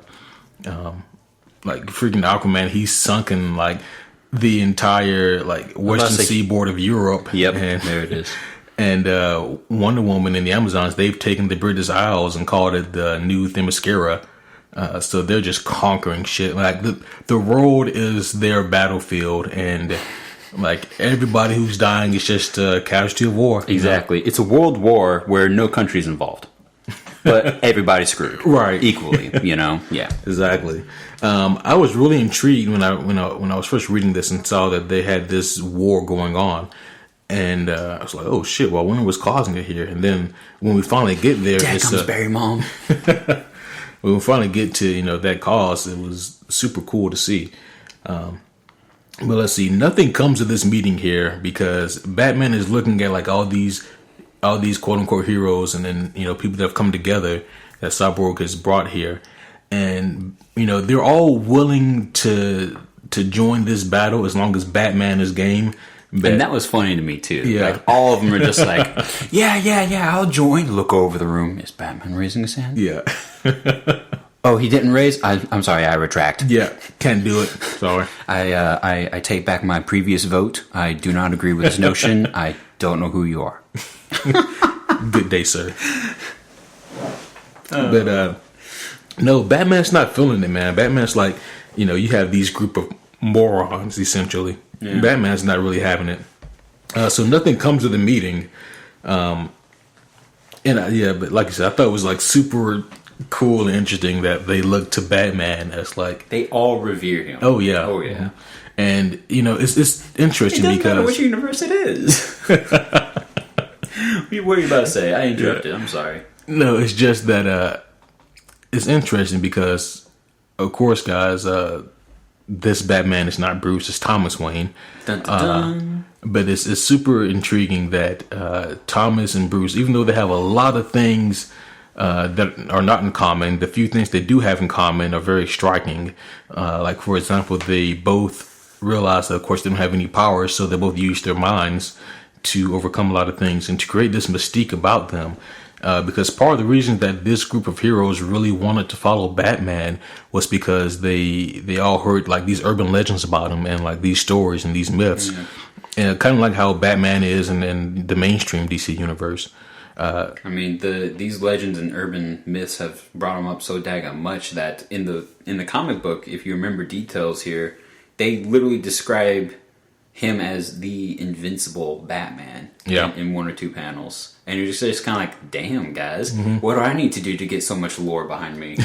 B: freaking Aquaman, he's sunken like the entire western seaboard of Europe.
C: Yep,
B: and
C: there it is.
B: And Wonder Woman and the Amazons, they've taken the British Isles and called it the New Themyscira. So they're just conquering shit. Like the world is their battlefield, and like everybody who's dying is just a casualty of war.
C: Exactly, it's a world war where no country's involved, but everybody's screwed,
B: right?
C: Equally, Yeah,
B: exactly. I was really intrigued when I was first reading this and saw that they had this war going on. And I was like, oh shit, well, I wonder what's causing it here. And then when we finally get there,
C: Dad comes Barry Mom.
B: When we finally get to, that cause, it was super cool to see. But let's see, nothing comes of this meeting here because Batman is looking at like all these quote unquote heroes and then, people that have come together that Cyborg has brought here. And, they're all willing to join this battle as long as Batman is game.
C: And that was funny to me too.
B: Yeah.
C: Like all of them are just like, yeah, I'll join. Look over the room. Is Batman raising his hand?
B: Yeah.
C: Oh, he didn't raise? I'm sorry, I retract.
B: Yeah, can't do it. Sorry.
C: I take back my previous vote. I do not agree with this notion. I don't know who you are.
B: Good day, sir. But no, Batman's not feeling it, man. Batman's like, you have these group of morons, essentially. Yeah. Batman's not really having it. So nothing comes of the meeting. But like I said, I thought it was like super cool and interesting that they look to Batman as like
C: they all revere him.
B: Oh yeah. And it's interesting
C: it doesn't
B: because
C: matter which universe it is. What were you about to say? I interrupted. I'm sorry.
B: No, it's just that it's interesting because, of course, guys, this Batman is not Bruce; it's Thomas Wayne.
C: Dun, dun, dun.
B: But it's super intriguing that Thomas and Bruce, even though they have a lot of things that are not in common, the few things they do have in common are very striking. Like, for example, they both realize that, of course, they don't have any powers, so they both use their minds to overcome a lot of things and to create this mystique about them. Because part of the reason that this group of heroes really wanted to follow Batman was because they all heard like these urban legends about him and like these stories and these myths. Mm-hmm. And kind of like how Batman is in the mainstream DC universe.
C: These legends and urban myths have brought him up so daggone much that in the comic book, if you remember details here, they literally describe him as the invincible Batman in one or two panels. And you're just kind of like, damn, guys, what do I need to do to get so much lore behind me?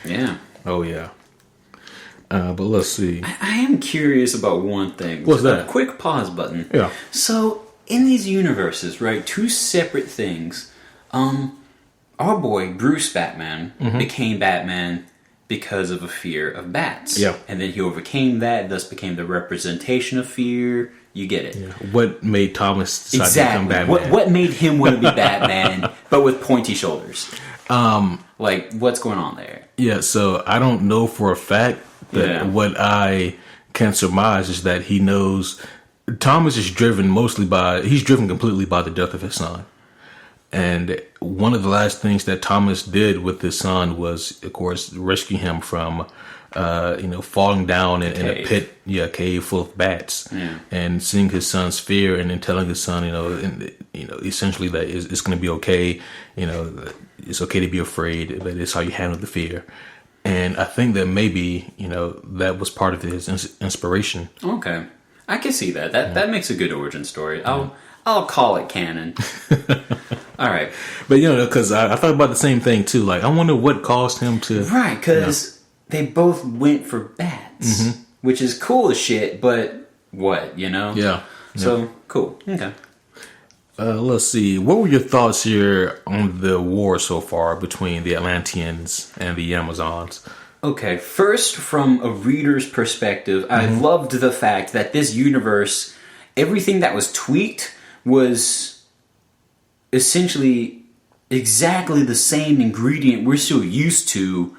C: Yeah.
B: Oh, yeah. But let's see.
C: I am curious about one thing.
B: What's that?
C: A quick pause button.
B: Yeah.
C: So, in these universes, right, two separate things, our boy, Bruce Batman, became Batman because of a fear of bats.
B: Yeah.
C: And then he overcame that, thus became the representation of fear. You get it.
B: Yeah. What made Thomas decide to become Batman?
C: What made him want to be Batman, but with pointy shoulders? Like, what's going on there?
B: Yeah, so I don't know for a fact, but what I can surmise is that he knows Thomas is driven completely by the death of his son. And one of the last things that Thomas did with his son was, of course, rescue him from, falling down in a pit, cave full of bats, and seeing his son's fear, and then telling his son, essentially that it's going to be okay. It's okay to be afraid, but it's how you handle the fear. And I think that maybe, that was part of his inspiration.
C: Okay, I can see that. That makes a good origin story. I'll call it canon. All right.
B: But, because I thought about the same thing, too. Like, I wonder what caused him to...
C: Right, because they both went for bats, which is cool as shit, but what,
B: Yeah.
C: So, cool. Okay.
B: Let's see. What were your thoughts here on the war so far between the Atlanteans and the Amazons?
C: Okay, first, from a reader's perspective, I loved the fact that this universe, everything that was tweaked was essentially exactly the same ingredient we're so used to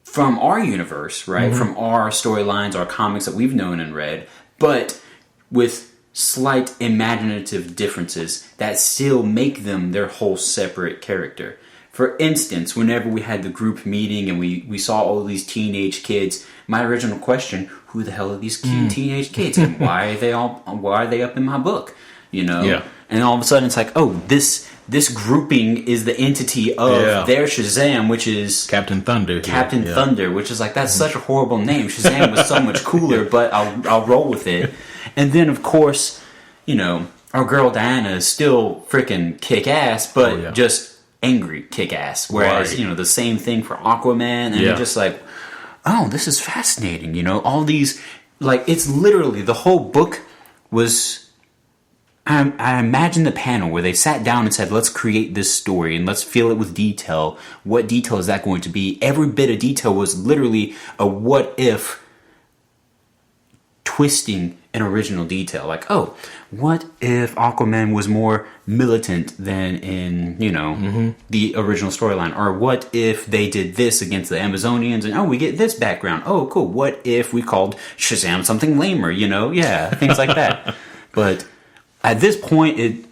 C: from our universe, right? From our storylines, our comics that we've known and read, but with slight imaginative differences that still make them their whole separate character. For instance, whenever we had the group meeting and we saw all of these teenage kids, my original question, who the hell are these teenage kids? And why are they up in my book?
B: Yeah.
C: And all of a sudden it's like, oh, this grouping is the entity of their Shazam, which is
B: Captain Thunder.
C: Thunder, which is like, that's such a horrible name. Shazam was so much cooler, but I'll roll with it. And then, of course, our girl Diana is still freaking kick-ass, but just angry kick-ass. Whereas, the same thing for Aquaman, and you're just like, oh, this is fascinating. All these, like, it's literally, the whole book was... I imagine the panel where they sat down and said, let's create this story and let's fill it with detail. What detail is that going to be? Every bit of detail was literally a what if twisting an original detail. Like, oh, what if Aquaman was more militant than in, the original storyline? Or what if they did this against the Amazonians and, we get this background. Oh, cool. What if we called Shazam something lamer, things like that. But... at this point,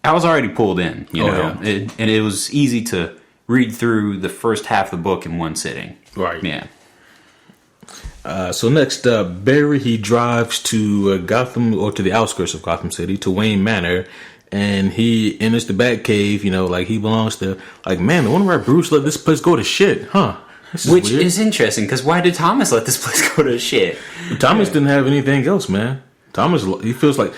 C: I was already pulled in, and it was easy to read through the first half of the book in one sitting.
B: Right.
C: Yeah.
B: So next up, Barry, he drives to Gotham, or to the outskirts of Gotham City, to Wayne Manor, and he enters the Batcave, like he belongs to, like, man, the one where Bruce let this place go to shit, huh?
C: Which is interesting, because why did Thomas let this place go to shit?
B: Thomas didn't have anything else, man. Thomas feels like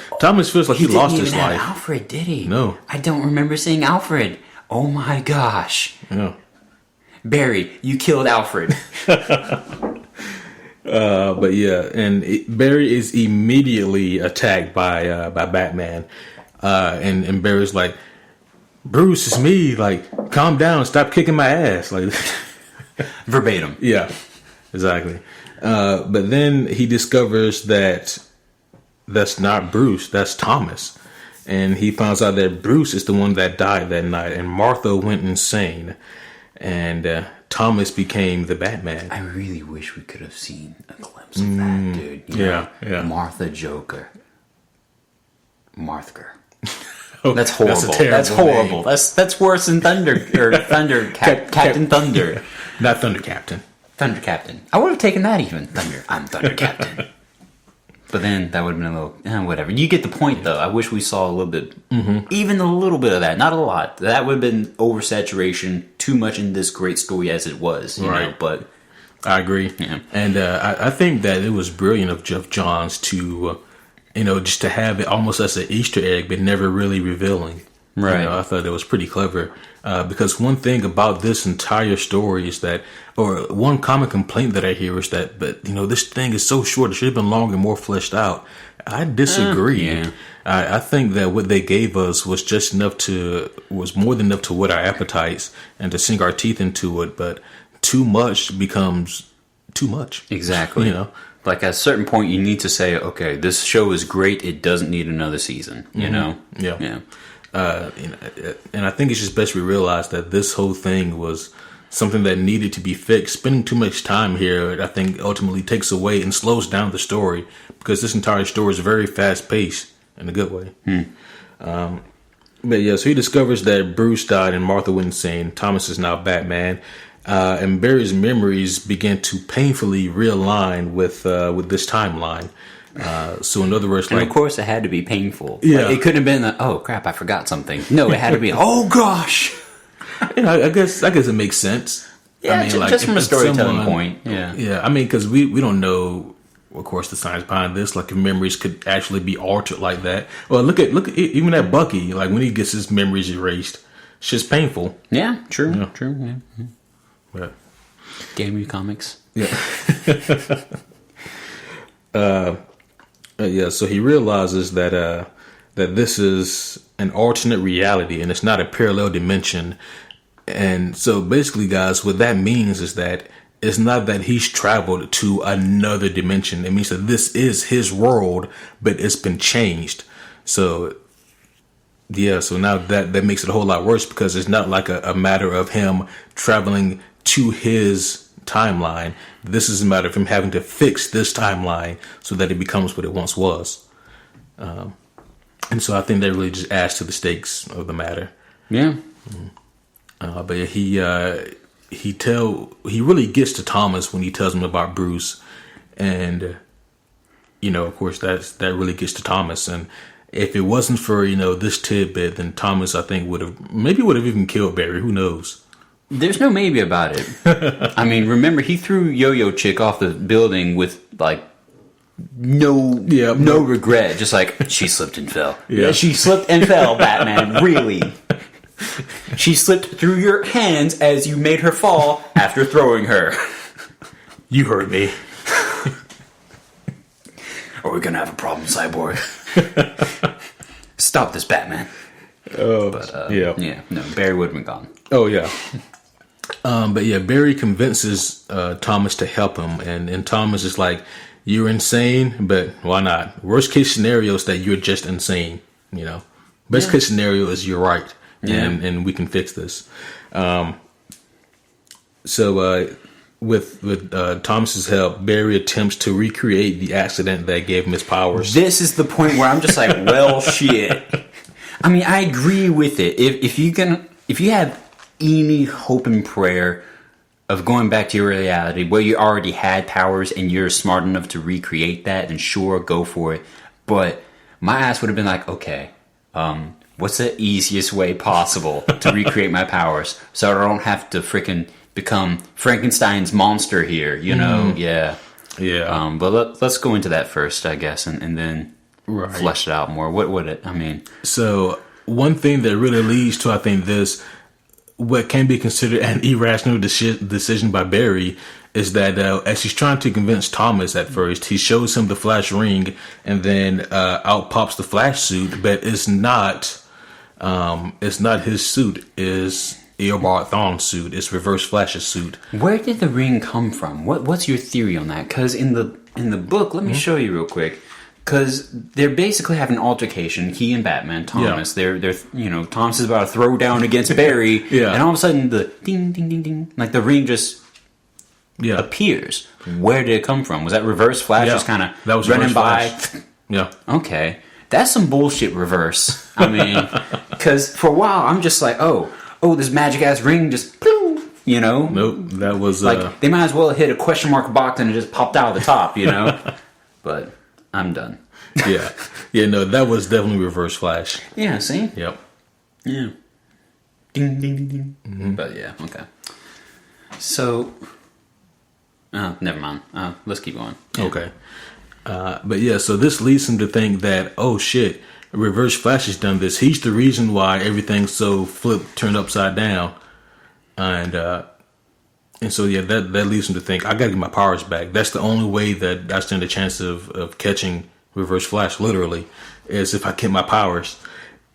B: he lost his life.
C: Alfred, did he?
B: No.
C: I don't remember seeing Alfred. Oh my gosh.
B: Yeah.
C: Barry, you killed Alfred.
B: But yeah, and Barry is immediately attacked by Batman. And Barry's like, Bruce, it's me. Like, calm down. Stop kicking my ass. Like,
C: verbatim.
B: Yeah, exactly. But then he discovers that that's not Bruce, that's Thomas. And he finds out that Bruce is the one that died that night, and Martha went insane. And Thomas became the Batman.
C: I really wish we could have seen a glimpse of that, dude.
B: Yeah.
C: Martha Joker. Marthker. That's horrible.
B: That's horrible.
C: Name. That's worse than Captain Thunder.
B: Not Thunder Captain.
C: Thunder Captain. I would have taken that even. Thunder. I'm Thunder Captain. But then that would have been a little, whatever. You get the point, though. I wish we saw a little bit, even a little bit of that. Not a lot. That would have been oversaturation, too much in this great story as it was, you know. But
B: I agree.
C: Yeah.
B: And I think that it was brilliant of Jeff Johns to, just to have it almost as an Easter egg, but never really revealing.
C: Right.
B: You know, I thought it was pretty clever. Because one thing about this entire story is that, or one common complaint that I hear is that, but you know, this thing is so short, it should have been longer and more fleshed out. I disagree.
C: Yeah.
B: I think that what they gave us was was more than enough to whet our appetites and to sink our teeth into it, but too much becomes too much.
C: Exactly.
B: You know?
C: Like at a certain point, you need to say, okay, this show is great. It doesn't need another season, you know?
B: Yeah.
C: Yeah.
B: And I think it's just best we realize that this whole thing was something that needed to be fixed. Spending too much time here, I think, ultimately takes away and slows down the story, because this entire story is very fast paced in a good way. But yeah, so he discovers that Bruce died and Martha went insane. Thomas is now Batman. And Barry's memories begin to painfully realign with this timeline. So in other words,
C: And
B: like,
C: of course, it had to be painful.
B: Yeah.
C: Like, it couldn't have been, oh crap, I forgot something. No, it had to be, oh gosh.
B: you know, I guess it makes sense.
C: Yeah,
B: I mean, like,
C: just from a
B: if
C: storytelling
B: someone-
C: point. Yeah.
B: Yeah, I mean, because we don't know, of course, the science behind this. Like, if memories could actually be altered like that. Well, look at even at Bucky. Like, when he gets his memories erased, it's just painful.
C: Yeah, true.
B: Yeah.
C: True. Yeah.
B: Yeah.
C: Damn you, comics.
B: Yeah. Yeah. So he realizes that this is an alternate reality and it's not a parallel dimension. And so basically, guys, what that means is that it's not that he's traveled to another dimension. It means that this is his world, but it's been changed. So yeah, so now that makes it a whole lot worse, because it's not like a matter of him traveling to his timeline. This is a matter of him having to fix this timeline so that it becomes what it once was. And so I think that really just adds to the stakes of the matter.
C: Yeah.
B: But he really gets to Thomas when he tells him about Bruce, and you know, of course, that really gets to Thomas. And if it wasn't for, you know, this tidbit, then Thomas, I think, would have even killed Barry. Who knows?
C: There's no maybe about it. I mean, remember, he threw Yo-Yo Chick off the building with, like, no regret. Just like, she slipped and fell.
B: Yeah.
C: She slipped and fell, Batman. Really? She slipped through your hands as you made her fall after throwing her.
B: You heard me.
C: Are we gonna have a problem, Cyborg? Stop this, Batman.
B: Yeah.
C: No, Barry would have been gone.
B: Oh, yeah. But yeah, Barry convinces Thomas to help him, and Thomas is like, "You're insane, but why not? Worst case scenario is that you're just insane. You know, best case scenario is you're right, and we can fix this." So with Thomas's help, Barry attempts to recreate the accident that gave him his powers.
C: This is the point where I'm just like, well, shit. I mean, I agree with it. If you have any hope and prayer of going back to your reality where you already had powers and you're smart enough to recreate that, then sure, go for it. But my ass would have been like, okay, what's the easiest way possible to recreate my powers so I don't have to freaking become Frankenstein's monster here, you know? Yeah. But let's go into that first, I guess, and then flesh it out more. What would it? I mean,
B: so one thing that really leads to, I think, what can be considered an irrational decision by Barry is that as he's trying to convince Thomas at first, he shows him the Flash ring, and then out pops the Flash suit, but it's not his suit. It's Eobard Thawne's suit. It's Reverse Flash's suit.
C: Where did the ring come from? What's your theory on that? Because in the book, let me show you real quick. Because they're basically having an altercation. He and Batman, Thomas. Yeah. They're Thomas is about to throw down against Barry.
B: Yeah.
C: And all of a sudden, the ding, ding, ding, ding, like the ring just appears. Where did it come from? Was that Reverse Flash just kind of running by?
B: Yeah.
C: Okay, that's some bullshit. Reverse. I mean, because for a while I'm just like, oh, this magic ass ring just, you know.
B: Nope, that was
C: like they might as well hit a question mark box and it just popped out of the top, you know. But I'm done. Yeah, no, that was definitely Reverse Flash. Yeah, see?
B: Yep.
C: Yeah. Ding, ding, ding, ding. Mm-hmm. But yeah, okay. So, never mind. Let's keep going. Yeah.
B: Okay. But yeah, so this leads him to think that, oh shit, Reverse Flash has done this. He's the reason why everything's so turned upside down, and so yeah, that leads him to think, I got to get my powers back. That's the only way that I stand a chance of catching Reverse Flash, literally, is if I get my powers.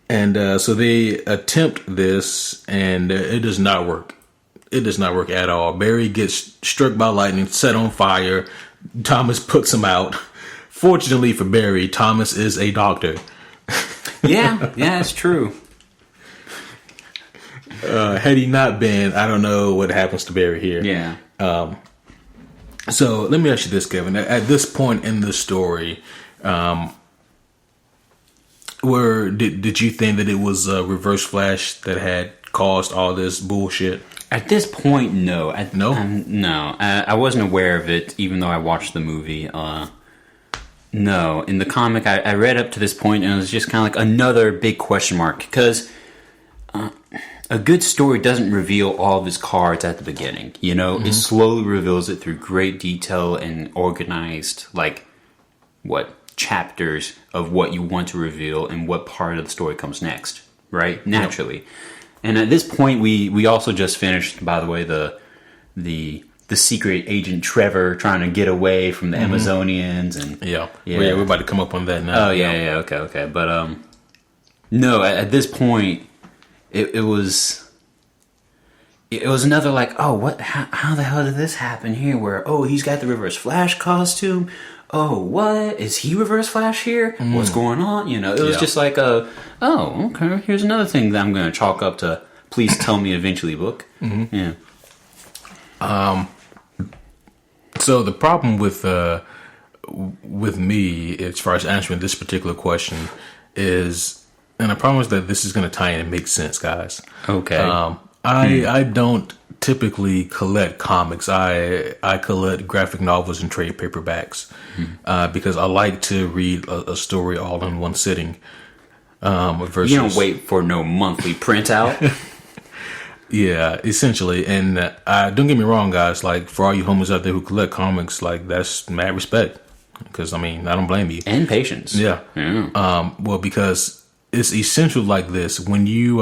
B: And so they attempt this, and it does not work. It does not work at all. Barry gets struck by lightning, set on fire. Thomas puts him out. Fortunately for Barry, Thomas is a doctor.
C: Yeah, it's true.
B: Had he not been, I don't know what happens to Barry here.
C: Yeah.
B: So let me ask you this, Kevin. At this point in the story, did you think that it was Reverse Flash that had caused all this bullshit?
C: At this point, no.
B: No?
C: I wasn't aware of it, even though I watched the movie. No. In the comic, I read up to this point, and it was just kind of like another big question mark. Because a good story doesn't reveal all of its cards at the beginning. You know, It slowly reveals it through great detail and organized, chapters of what you want to reveal and what part of the story comes next, right? Naturally. Yep. And at this point, we also just finished, by the way, the secret agent Trevor trying to get away from the Amazonians, and
B: we're about to come up on that now.
C: Oh okay. But no, at this point, it was another what? How the hell did this happen here? Where he's got the Reverse Flash costume. Oh, what? Is he Reverse Flash here? What's going on? You know, it was just like okay, here's another thing that I'm going to chalk up to Please Tell Me Eventually book. Yeah.
B: So the problem with me, as far as answering this particular question, is, and I promise that this is going to tie in and make sense, guys.
C: Okay.
B: I don't typically collect comics. I collect graphic novels and trade paperbacks because I like to read a story all in one sitting. Versus,
C: you don't wait for no monthly printout.
B: Yeah, essentially. And don't get me wrong, guys. Like, for all you homies out there who collect comics, that's mad respect. Because, I don't blame you.
C: And patience.
B: Yeah. Well, because it's essential like this. When you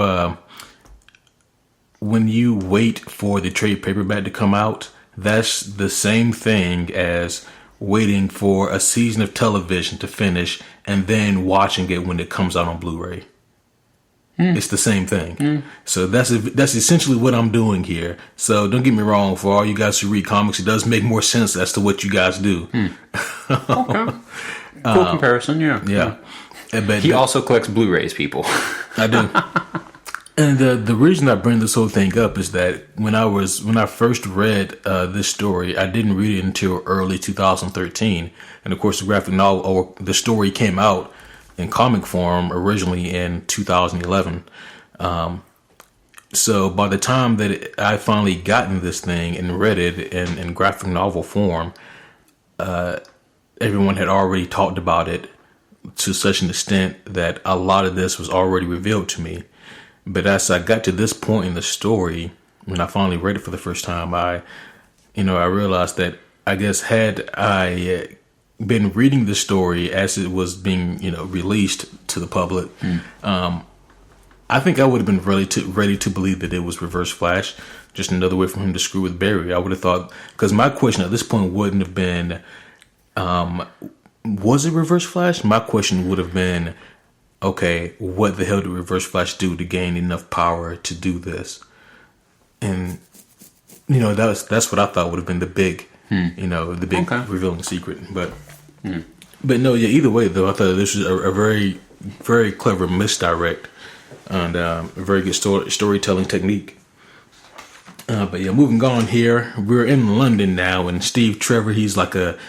B: wait for the trade paperback to come out, that's the same thing as waiting for a season of television to finish and then watching it when it comes out on Blu-ray. It's the same thing. So that's essentially what I'm doing here. So don't get me wrong, for all you guys who read comics, it does make more sense as to what you guys do.
C: Okay. Cool comparison, yeah.
B: Yeah. But
C: he also collects Blu-rays, people.
B: I do. And the reason I bring this whole thing up is that when I first read this story, I didn't read it until early 2013, and of course the graphic novel or the story came out in comic form originally in 2011. So by the time that I finally gotten this thing and read it in graphic novel form, everyone had already talked about it to such an extent that a lot of this was already revealed to me. But as I got to this point in the story, when I finally read it for the first time, I realized that I guess had I been reading the story as it was being, released to the public, I think I would have been ready to believe that it was Reverse Flash, just another way for him to screw with Barry. I would have thought, because my question at this point wouldn't have been, was it Reverse Flash? My question would have been, okay, what the hell did Reverse Flash do to gain enough power to do this? And that's what I thought would have been the big, revealing secret. But no, yeah. Either way, though, I thought this was a very, very clever misdirect and a very good storytelling technique. But yeah, moving on here, we're in London now, and Steve Trevor, he's like a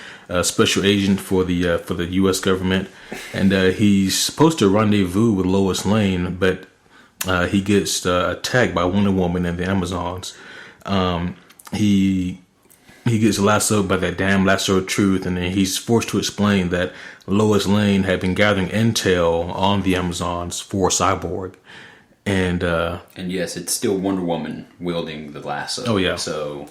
B: special agent for the U.S. government, and he's supposed to rendezvous with Lois Lane, but he gets attacked by Wonder Woman and the Amazons. He gets lassoed by that damn lasso of truth, and then he's forced to explain that Lois Lane had been gathering intel on the Amazons for Cyborg, and
C: yes, it's still Wonder Woman wielding the lasso.
B: Oh yeah,
C: so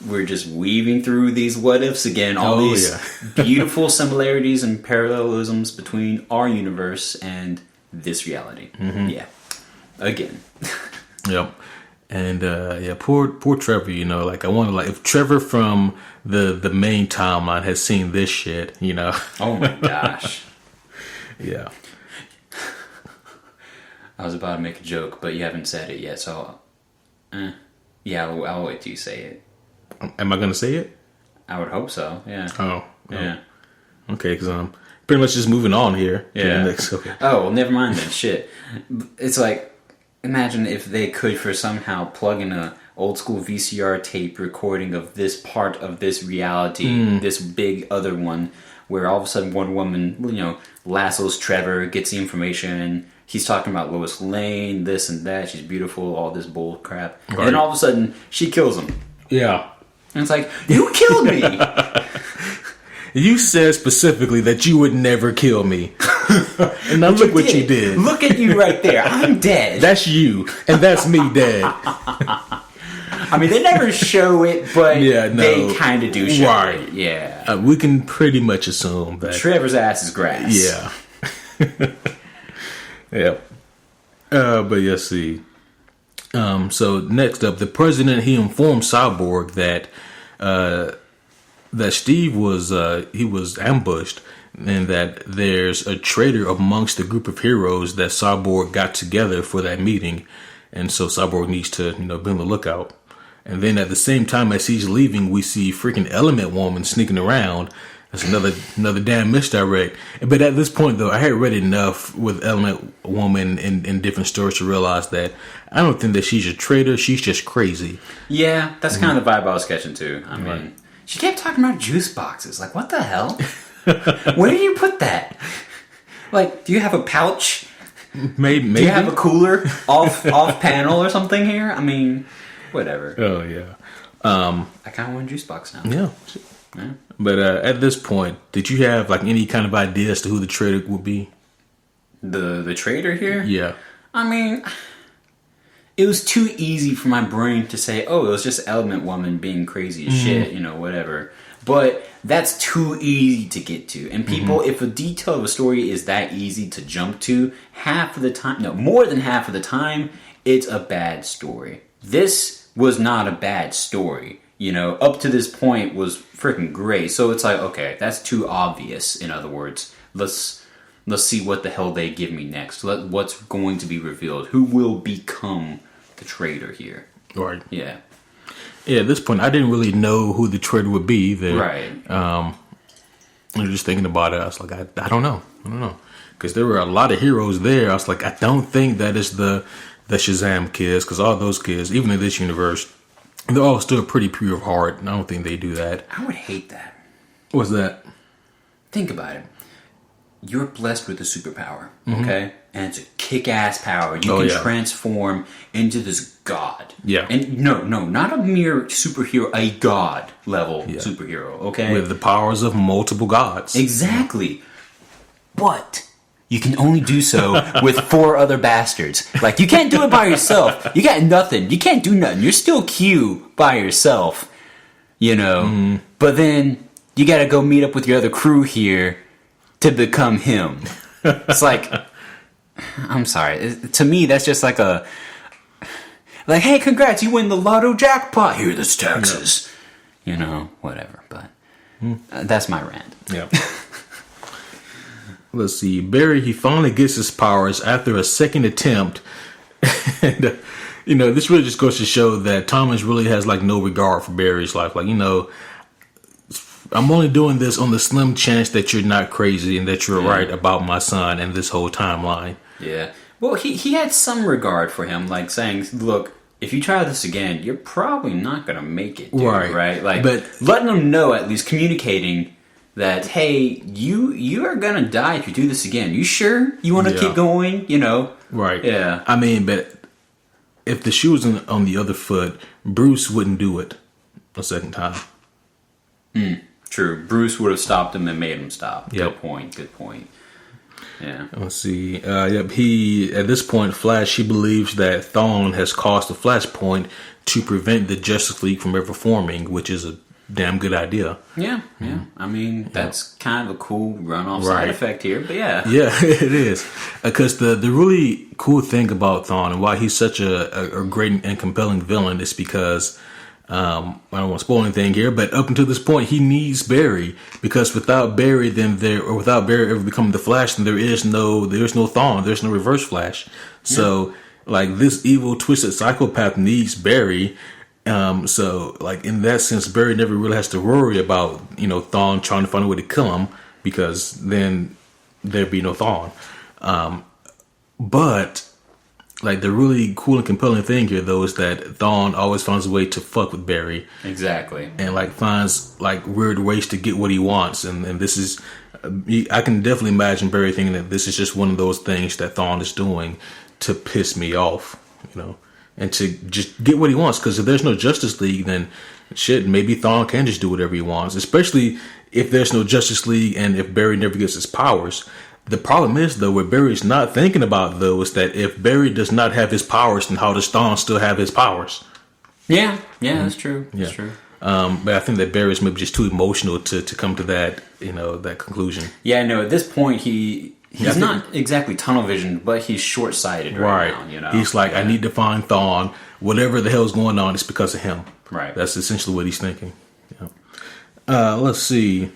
C: we're just weaving through these what ifs again. All these beautiful similarities and parallelisms between our universe and this reality. Mm-hmm. Yeah. Again.
B: Yep. And poor Trevor, like I wonder, like if Trevor from the main timeline has seen this shit,
C: Oh my gosh.
B: Yeah.
C: I was about to make a joke, but you haven't said it yet, so yeah, I'll wait till you say it.
B: Am I gonna say it?
C: I would hope so. Yeah.
B: Oh.
C: Yeah.
B: Okay, because I'm pretty much just moving on here.
C: Yeah.
B: Next, okay.
C: Oh, well, never mind then. Shit. It's like, imagine if they could for somehow plug in a old school VCR tape recording of this part of this reality, this big other one, where all of a sudden one woman, lassos Trevor, gets the information, and he's talking about Lois Lane, this and that, she's beautiful, all this bull crap. Right. And then all of a sudden, she kills him.
B: Yeah.
C: And it's like, you killed me!
B: You said specifically that you would never kill me. And now look what you did.
C: Look at you right there. I'm dead.
B: That's you. And that's me dead.
C: I mean, they never show it, but they kind of do show it. Yeah.
B: We can pretty much assume that.
C: Trevor's ass is grass.
B: Yeah. Yeah. But yeah, see. So next up, the president, he informed Cyborg that Steve was ambushed, and that there's a traitor amongst the group of heroes that Cyborg got together for that meeting, and so Cyborg needs to be on the lookout. And then at the same time as he's leaving, we see freaking Element Woman sneaking around. That's another damn misdirect. But at this point, though, I had read enough with Element Woman in different stories to realize that I don't think that she's a traitor. She's just crazy.
C: Yeah, that's kind of the vibe I was catching too. I mean, she kept talking about juice boxes. Like, what the hell? Where do you put that? Like, do you have a pouch?
B: Maybe.
C: Do you have a cooler off panel or something here? I mean, whatever.
B: Oh yeah.
C: I kind of want a juice box now.
B: Yeah. But at this point, did you have like any kind of idea as to who the traitor would be?
C: The traitor here?
B: Yeah.
C: I mean, it was too easy for my brain to say, oh, it was just Element Woman being crazy as shit, whatever. But that's too easy to get to. And people, if a detail of a story is that easy to jump to, more than half of the time, it's a bad story. This was not a bad story. Up to this point was freaking great. So it's like, okay, that's too obvious. In other words, let's see what the hell they give me next. What's going to be revealed? Who will become the traitor here?
B: Right.
C: Yeah.
B: Yeah, at this point, I didn't really know who the traitor would be either.
C: Right.
B: I was just thinking about it. I was like, I don't know. Because there were a lot of heroes there. I was like, I don't think that is the Shazam kids. Because all those kids, even in this universe, they're all still pretty pure of heart. And I don't think they do that.
C: I would hate that.
B: What's that?
C: Think about it. You're blessed with a superpower, okay? And it's a kick-ass power. You can transform into this god.
B: Yeah.
C: And no, not a mere superhero, a god-level superhero, okay?
B: With the powers of multiple gods.
C: Exactly. But you can only do so with 4 other bastards. Like, you can't do it by yourself. You got nothing. You can't do nothing. You're still Q by yourself, But then you got to go meet up with your other crew here to become him. It's like, I'm sorry. To me, that's just like hey, congrats, you win the lotto jackpot. Here are the taxes. Whatever. But that's my rant.
B: Yeah. Let's see. Barry, he finally gets his powers after a second attempt. And, this really just goes to show that Thomas really has like no regard for Barry's life. Like, I'm only doing this on the slim chance that you're not crazy and that you're right about my son and this whole timeline.
C: Yeah. Well, he had some regard for him, like saying, look, if you try this again, you're probably not going to make it, dude, right? Like, but letting him know, at least communicating that, hey, you are going to die if you do this again. You sure you want to keep going,
B: Right.
C: Yeah.
B: I mean, but if the shoe was on the other foot, Bruce wouldn't do it a second time.
C: True. Bruce would have stopped him and made him stop.
B: Yep.
C: Good point. Yeah.
B: Let's see. He, at this point, Flash, he believes that Thawne has caused the Flashpoint to prevent the Justice League from ever forming, which is a damn good idea.
C: Yeah. I mean, that's kind of a cool runoff side effect here, but yeah.
B: Yeah, it is. Because the really cool thing about Thawne and why he's such a great and compelling villain is because, I don't want to spoil anything here, but up until this point, he needs Barry. Because without Barry, without Barry ever becoming the Flash, then there's no Thawne, there's no Reverse Flash. So, like, this evil, twisted psychopath needs Barry. So, like, in that sense, Barry never really has to worry about, Thawne trying to find a way to kill him, because then there'd be no Thawne. But, like, the really cool and compelling thing here, though, is that Thawne always finds a way to fuck with Barry.
C: Exactly.
B: And, like, finds, like, weird ways to get what he wants. And this is, I can definitely imagine Barry thinking that this is just one of those things that Thawne is doing to piss me off, and to just get what he wants. Because if there's no Justice League, then shit, maybe Thawne can just do whatever he wants. Especially if there's no Justice League and if Barry never gets his powers. The problem is, though, what Barry's not thinking about, though, is that if Barry does not have his powers, then how does Thawne still have his powers?
C: Yeah, that's true. That's true.
B: But I think that Barry's maybe just too emotional to come to that, that conclusion.
C: Yeah, no, at this point, He's not exactly tunnel visioned, but he's short sighted right now.
B: He's like, I need to find Thawne. Whatever the hell's going on, it's because of him.
C: Right.
B: That's essentially what he's thinking. Yeah. Let's see.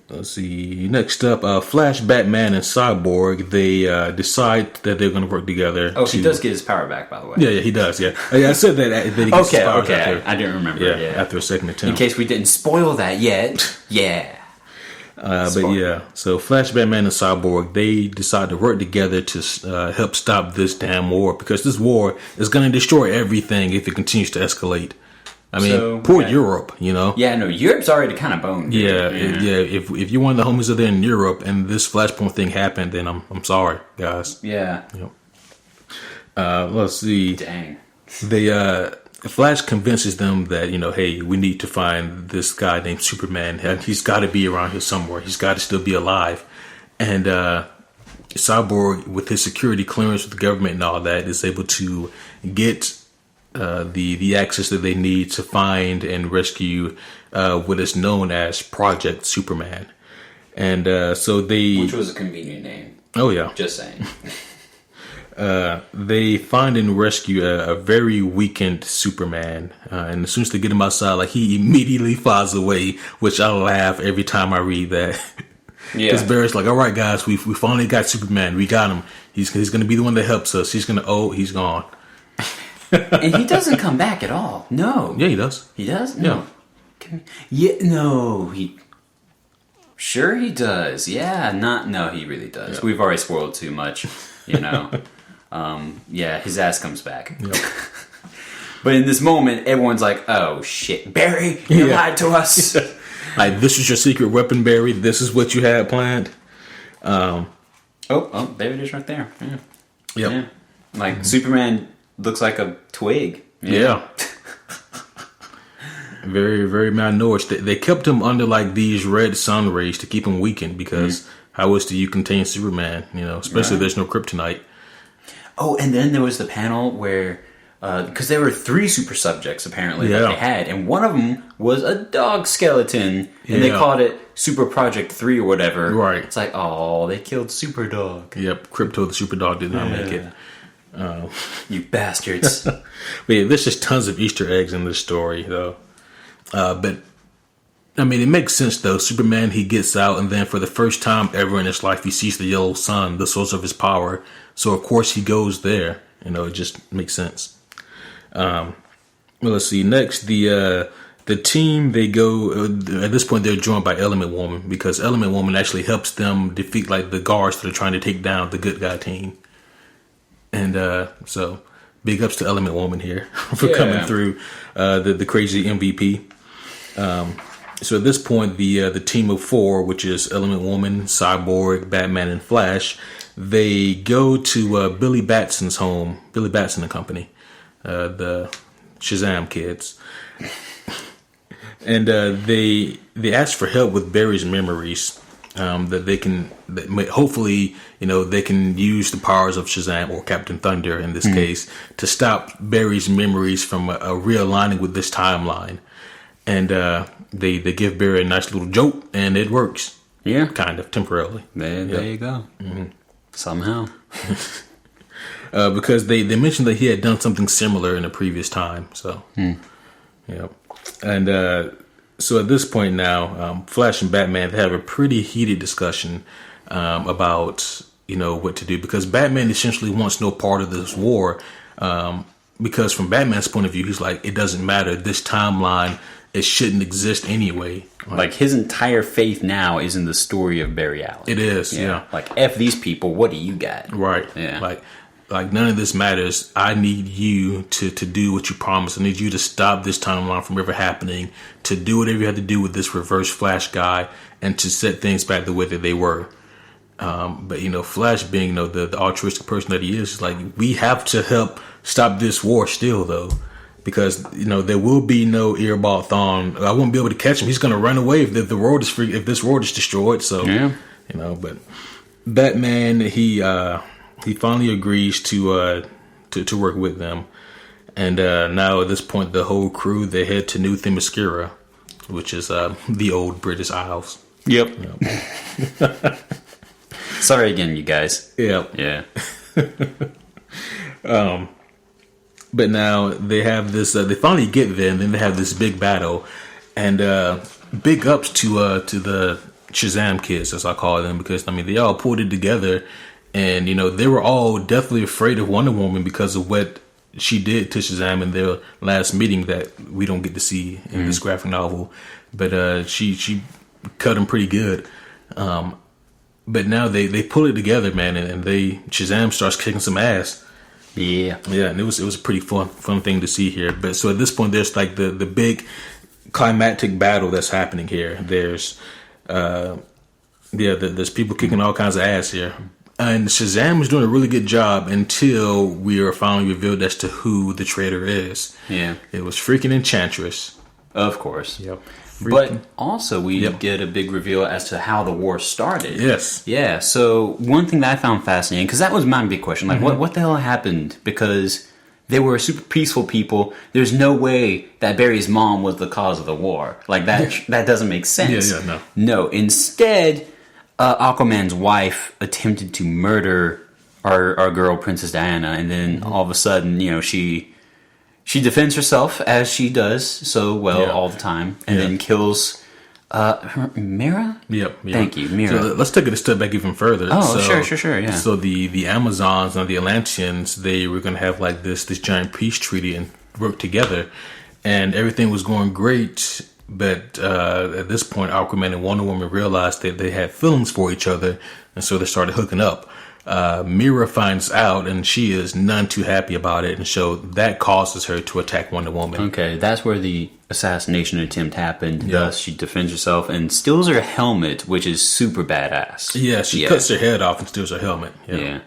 B: Next up, Flash, Batman, and Cyborg. They decide that they're going to work together.
C: Oh, he does get his power back, by the way.
B: Yeah, he does. Yeah, I said that. He gets his powers
C: after, I didn't remember.
B: Yeah, after a second attempt.
C: In case we didn't spoil that yet. Yeah.
B: But yeah, so Flash, Batman, and Cyborg, they decide to work together to help stop this damn war, because this war is going to destroy everything if it continues to escalate. I mean, poor Europe,
C: Yeah, no, Europe's already kind of boned.
B: Yeah. If you're one of the homies out there in Europe and this Flashpoint thing happened, then I'm sorry, guys.
C: Yeah.
B: Let's see.
C: Dang.
B: Flash convinces them that, hey, we need to find this guy named Superman. He's got to be around here somewhere. He's got to still be alive. And Cyborg, with his security clearance with the government and all that, is able to get the access that they need to find and rescue what is known as Project Superman. And which
C: was a convenient name.
B: Oh, yeah.
C: Just saying.
B: They find and rescue a very weakened Superman, and as soon as they get him outside, like, he immediately flies away, which I laugh every time I read that. Because Barry's like, all right, guys, we finally got Superman. We got him. He's going to be the one that helps us. He's gone.
C: And he doesn't come back at all. No.
B: Yeah, he does.
C: He does? No. Sure he does. Yeah, no, he really does. Yeah. We've already spoiled too much, his ass comes back. Yep. But in this moment, everyone's like, oh shit, Barry, you lied to us.
B: Like, this is your secret weapon, Barry. This is what you had planned.
C: There it is right there. Yeah.
B: Yep.
C: Yeah. Like, Superman looks like a twig.
B: Yeah. Very, very malnourished. They kept him under, like, these red sun rays to keep him weakened, because how else do you contain Superman? Especially if there's no kryptonite.
C: Oh, and then there was the panel where, because there were 3 super subjects apparently that they had, and one of them was a dog skeleton, and they called it Super Project 3 or whatever.
B: Right.
C: It's like, oh, they killed Super Dog.
B: Yep, Crypto the Super Dog did not make it.
C: You bastards.
B: But yeah, there's just tons of Easter eggs in this story, though. But I mean, it makes sense, though. Superman, he gets out, and then for the first time ever in his life, he sees the yellow sun, the source of his power. So, of course, he goes there. It just makes sense. Well, let's see. Next, the team, they go, at this point, they're joined by Element Woman, because Element Woman actually helps them defeat, like, the guards that are trying to take down the good guy team. And so, big ups to Element Woman here for coming through the crazy MVP. So at this point, the team of 4, which is Element Woman, Cyborg, Batman, and Flash, they go to Billy Batson's home, Billy Batson and Company, the Shazam kids, and they ask for help with Barry's memories. that they can, hopefully, they can use the powers of Shazam or Captain Thunder in this case to stop Barry's memories from realigning with this timeline. And they give Barry a nice little jolt, and it works.
C: Yeah,
B: kind of temporarily.
C: There you go. Somehow,
B: because they mentioned that he had done something similar in a previous time. So, and so at this point now, Flash and Batman, they have a pretty heated discussion about what to do, because Batman essentially wants no part of this war. Because from Batman's point of view, he's like, it doesn't matter. This timeline, it shouldn't exist anyway.
C: Like his entire faith now is in the story of Barry Allen.
B: It is, yeah.
C: Like, F these people, what do you got?
B: Right.
C: Yeah.
B: Like none of this matters. I need you to do what you promised. I need you to stop this timeline from ever happening, to do whatever you have to do with this Reverse Flash guy, and to set things back the way that they were. But Flash being the altruistic person that he is, like, we have to help stop this war still, though, because there will be no Earball Thawne. I won't be able to catch him. He's going to run away if the world is free, if this world is destroyed. So but Batman, he finally agrees to work with them, and now at this point, the whole crew, they head to New Themyscira, which is the old British Isles.
C: Yep. Sorry again, you guys.
B: Yeah. But now they have this. They finally get there, and then they have this big battle. And big ups to the Shazam kids, as I call them, because they all pulled it together, and they were all definitely afraid of Wonder Woman because of what she did to Shazam in their last meeting that we don't get to see in this graphic novel. But she cut him pretty good. But now they pull it together, man, and Shazam starts kicking some ass.
C: Yeah,
B: and it was a pretty fun thing to see here. But so at this point, there's like the big climactic battle that's happening here. There's there's people kicking all kinds of ass here, and Shazam is doing a really good job until we are finally revealed as to who the traitor is.
C: Yeah,
B: it was freaking Enchantress,
C: of course.
B: Yep.
C: But also we get a big reveal as to how the war started.
B: Yes.
C: Yeah, so one thing that I found fascinating, because that was my big question, like what the hell happened? Because they were super peaceful people. There's no way that Barry's mom was the cause of the war. Like, that doesn't make sense. No, instead, Aquaman's wife attempted to murder our girl, Princess Diana, and then all of a sudden, she defends herself, as she does so well all the time, and then kills Mira?
B: Yep.
C: Thank you, Mira.
B: So let's take it a step back even further.
C: Oh, sure, yeah.
B: So the Amazons and the Atlanteans, they were going to have like this giant peace treaty and work together, and everything was going great. But at this point, Aquaman and Wonder Woman realized that they had feelings for each other, and so they started hooking up. Mira finds out, and she is none too happy about it, and so that causes her to attack Wonder Woman.
C: Okay, that's where the assassination attempt happened. Thus, she defends herself and steals her helmet, which is super badass.
B: Yeah, she cuts her head off and steals her helmet.
C: Yeah.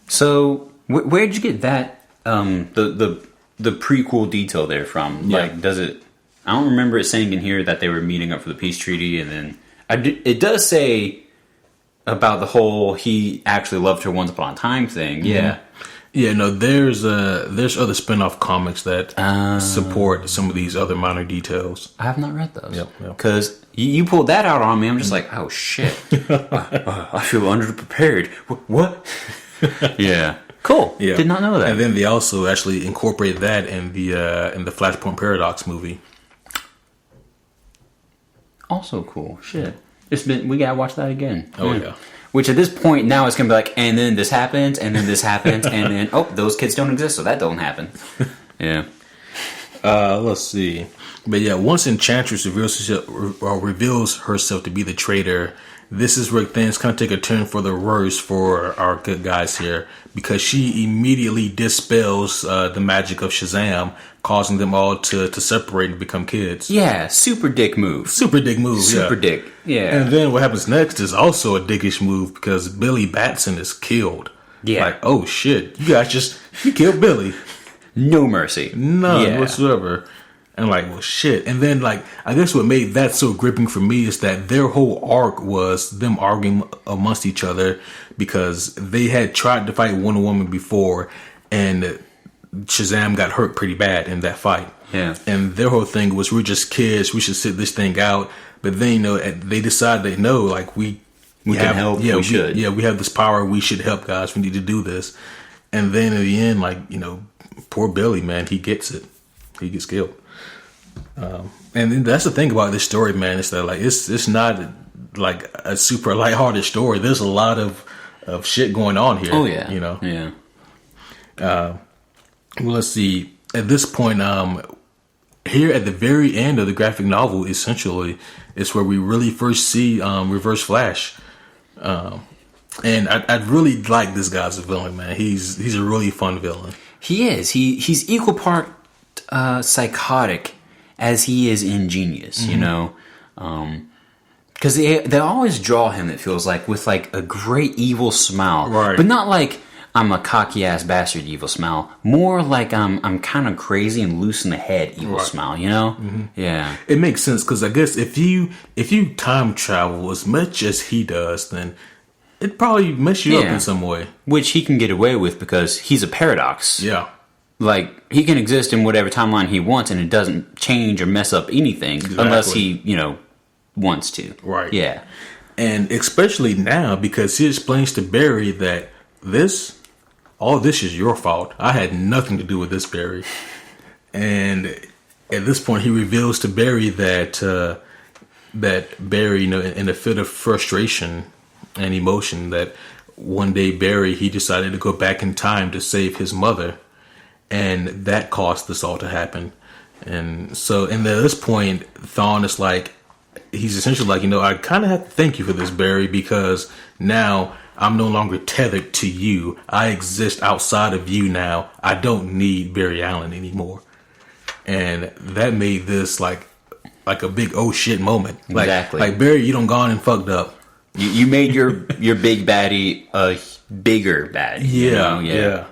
C: So, where'd you get that? The prequel detail there from? Like, does it? I don't remember it saying in here that they were meeting up for the peace treaty, and then it does say about the whole he actually loved her once upon a time thing.
B: Yeah, no, there's other spin-off comics that support some of these other minor details.
C: I have not read those. Because you pulled that out on me, I'm just like, oh shit. I feel underprepared. What? Yeah. Cool. Yeah. Did not know that.
B: And then they also actually incorporate that in the Flashpoint Paradox movie.
C: Also cool. Shit. We gotta watch that again.
B: Oh yeah.
C: Which at this point now it's gonna be like, and then this happens, and then this happens, and then those kids don't exist, so that don't happen. Yeah.
B: Let's see. But yeah, once Enchantress reveals herself to be the traitor, this is where things kind of take a turn for the worse for our good guys here, because she immediately dispels the magic of Shazam, causing them all to separate and become kids.
C: Yeah, super dick move.
B: Super dick. Yeah. And then what happens next is also a dickish move, because Billy Batson is killed.
C: Yeah.
B: Like, oh shit, you guys you killed Billy.
C: No mercy.
B: None whatsoever. And like, well, shit. And then, like, I guess what made that so gripping for me is that their whole arc was them arguing amongst each other because they had tried to fight Wonder Woman before, and Shazam got hurt pretty bad in that fight.
C: Yeah.
B: And their whole thing was, we're just kids, we should sit this thing out. But then, they decided they know, like, we
C: can help.
B: Yeah,
C: we should.
B: Yeah, we have this power. We should help, guys. We need to do this. And then in the end, like, poor Billy, man, he gets it. He gets killed. And then that's the thing about this story, man. Is that, like, it's not like a super lighthearted story. There's a lot of shit going on here.
C: Oh yeah,
B: Yeah. Well, let's see. At this point, here at the very end of the graphic novel, essentially, is where we really first see Reverse Flash. And I really like this guy as a villain, man. He's a really fun villain.
C: He is. He's equal part psychotic as he is ingenious, because they always draw him, it feels like, with like a great evil smile,
B: right?
C: But not like I'm a cocky ass bastard evil smile. More like I'm kind of crazy and loose in the head evil smile, Yeah,
B: it makes sense because I guess if you time travel as much as he does, then it probably mess you up in some way,
C: which he can get away with because he's a paradox.
B: Yeah.
C: Like, he can exist in whatever timeline he wants, and it doesn't change or mess up anything unless he, wants to.
B: Right.
C: Yeah.
B: And especially now, because he explains to Barry that all this is your fault. I had nothing to do with this, Barry. And at this point, he reveals to Barry that Barry, in a fit of frustration and emotion, that one day Barry, he decided to go back in time to save his mother. And that caused this all to happen. And so, at this point, Thawne is like, he's essentially like, I kind of have to thank you for this, Barry, because now I'm no longer tethered to you. I exist outside of you now. I don't need Barry Allen anymore. And that made this like a big oh shit moment.
C: Exactly.
B: Like Barry, you done gone and fucked up.
C: You made your big baddie a bigger baddie.
B: Yeah.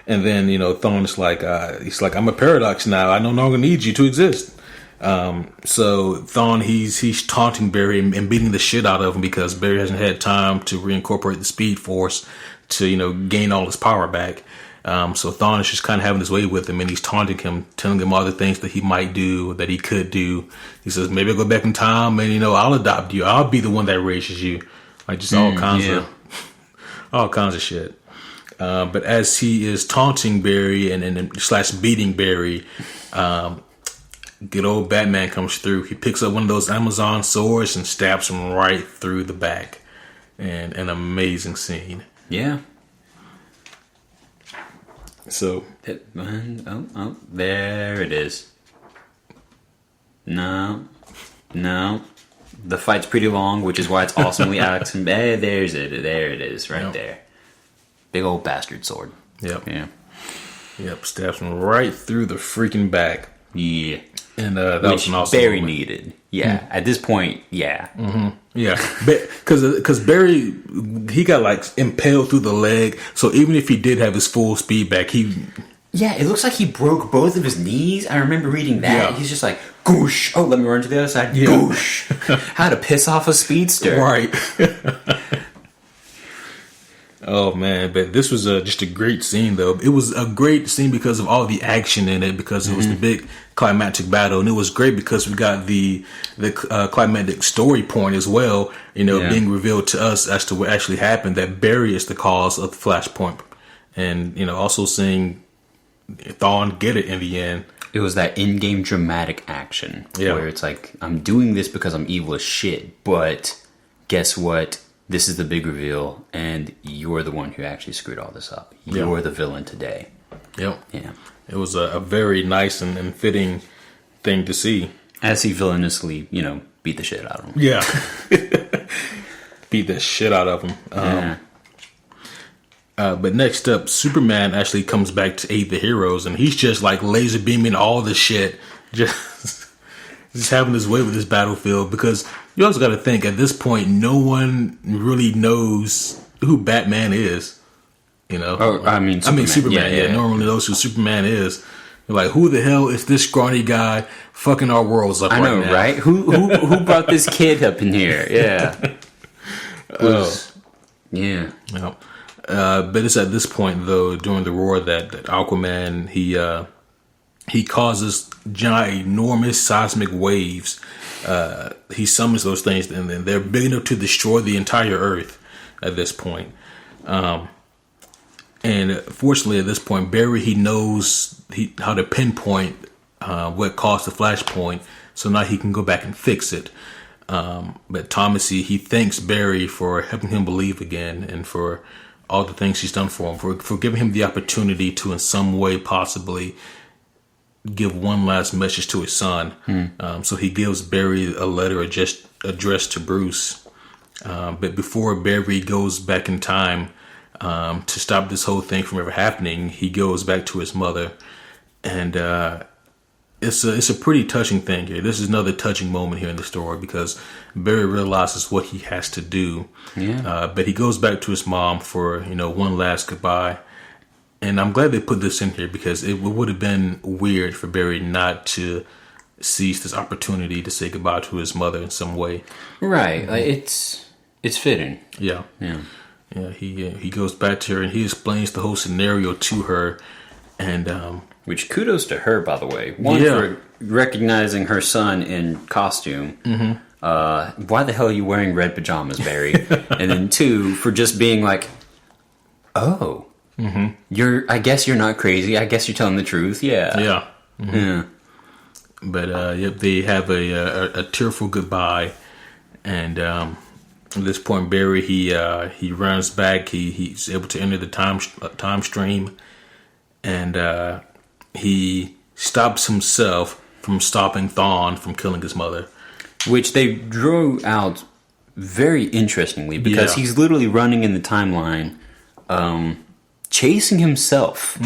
B: And then, Thawne is like, he's like, I'm a paradox now. I no longer need you to exist. So Thawne, he's taunting Barry and beating the shit out of him because Barry hasn't had time to reincorporate the Speed Force to, gain all his power back. So Thawne is just kind of having his way with him, and he's taunting him, telling him all the things that he might do, that he could do. He says, maybe I'll go back in time and, I'll adopt you. I'll be the one that raises you. Like, just all kinds of shit. But as he is taunting Barry and / beating Barry, good old Batman comes through. He picks up one of those Amazon swords and stabs him right through the back. And an amazing scene.
C: Yeah.
B: So.
C: There it is. No. The fight's pretty long, which is why it's awesomely action. There it is, right there. Big old bastard sword.
B: Yep.
C: Yeah.
B: Yep. Stabs him right through the freaking back.
C: Yeah.
B: And that was an awesome
C: Barry
B: moment.
C: needed. Yeah. At this point, yeah.
B: Mm-hmm. Yeah. Because Barry, he got like impaled through the leg. So even if he did have his full speed back,
C: Yeah, it looks like he broke both of his knees. I remember reading that. Yeah. He's just like, goosh. Oh, let me run to the other side. Yeah. Goosh. How to piss off a speedster.
B: Right. Oh, man. But this was just a great scene, though. It was a great scene because of all the action in it, because it was the big climactic battle. And it was great because we got the climactic story point as well, being revealed to us as to what actually happened, that Barry is the cause of the Flashpoint. And, also seeing Thawne get it in the end.
C: It was that in-game dramatic action where it's like, I'm doing this because I'm evil as shit, but guess what? This is the big reveal, and you're the one who actually screwed all this up. You're the villain today.
B: Yep.
C: Yeah.
B: It was a very nice and fitting thing to see.
C: As he villainously, beat the shit out of him.
B: Yeah. Beat the shit out of him. But next up, Superman actually comes back to aid the heroes, and he's just like laser beaming all the shit. Just having his way with this battlefield, because you also got to think at this point, no one really knows who Batman is.
C: Oh, I mean, Superman.
B: Superman. Yeah, no one really knows who Superman is. You're like, who the hell is this scrawny guy fucking our worlds up
C: I know,
B: now?
C: right? Who brought this kid up in here? Yeah. Yeah.
B: Yep. But it's at this point, though, during the war that Aquaman, he causes giant, enormous seismic waves. He summons those things, and then they're big enough to destroy the entire Earth at this point. And fortunately, at this point, Barry, he knows how to pinpoint what caused the Flashpoint, so now he can go back and fix it. But Thomas, he thanks Barry for helping him believe again, and for all the things he's done for him, for giving him the opportunity to, in some way, possibly give one last message to his son. So he gives Barry a letter addressed to Bruce. But before Barry goes back in time to stop this whole thing from ever happening, he goes back to his mother, and it's a pretty touching thing here. This is another touching moment here in the story, because Barry realizes what he has to do.
C: Yeah.
B: But he goes back to his mom for one last goodbye. And I'm glad they put this in here, because it would have been weird for Barry not to seize this opportunity to say goodbye to his mother in some way.
C: Right. Like, it's fitting.
B: Yeah.
C: Yeah.
B: Yeah. He goes back to her, and he explains the whole scenario to her, and
C: Which, kudos to her, by the way. One, for recognizing her son in costume. Mm-hmm. Why the hell are you wearing red pajamas, Barry? And then 2, for just being like, oh. Mm-hmm. I guess you're not crazy. I guess you're telling the truth. Yeah.
B: Yeah. Mm-hmm.
C: Yeah.
B: But they have a tearful goodbye, and at this point, Barry he runs back. He's able to enter the time stream, and he stops himself from stopping Thawne from killing his mother,
C: which they drew out very interestingly, because he's literally running in the timeline. Chasing himself,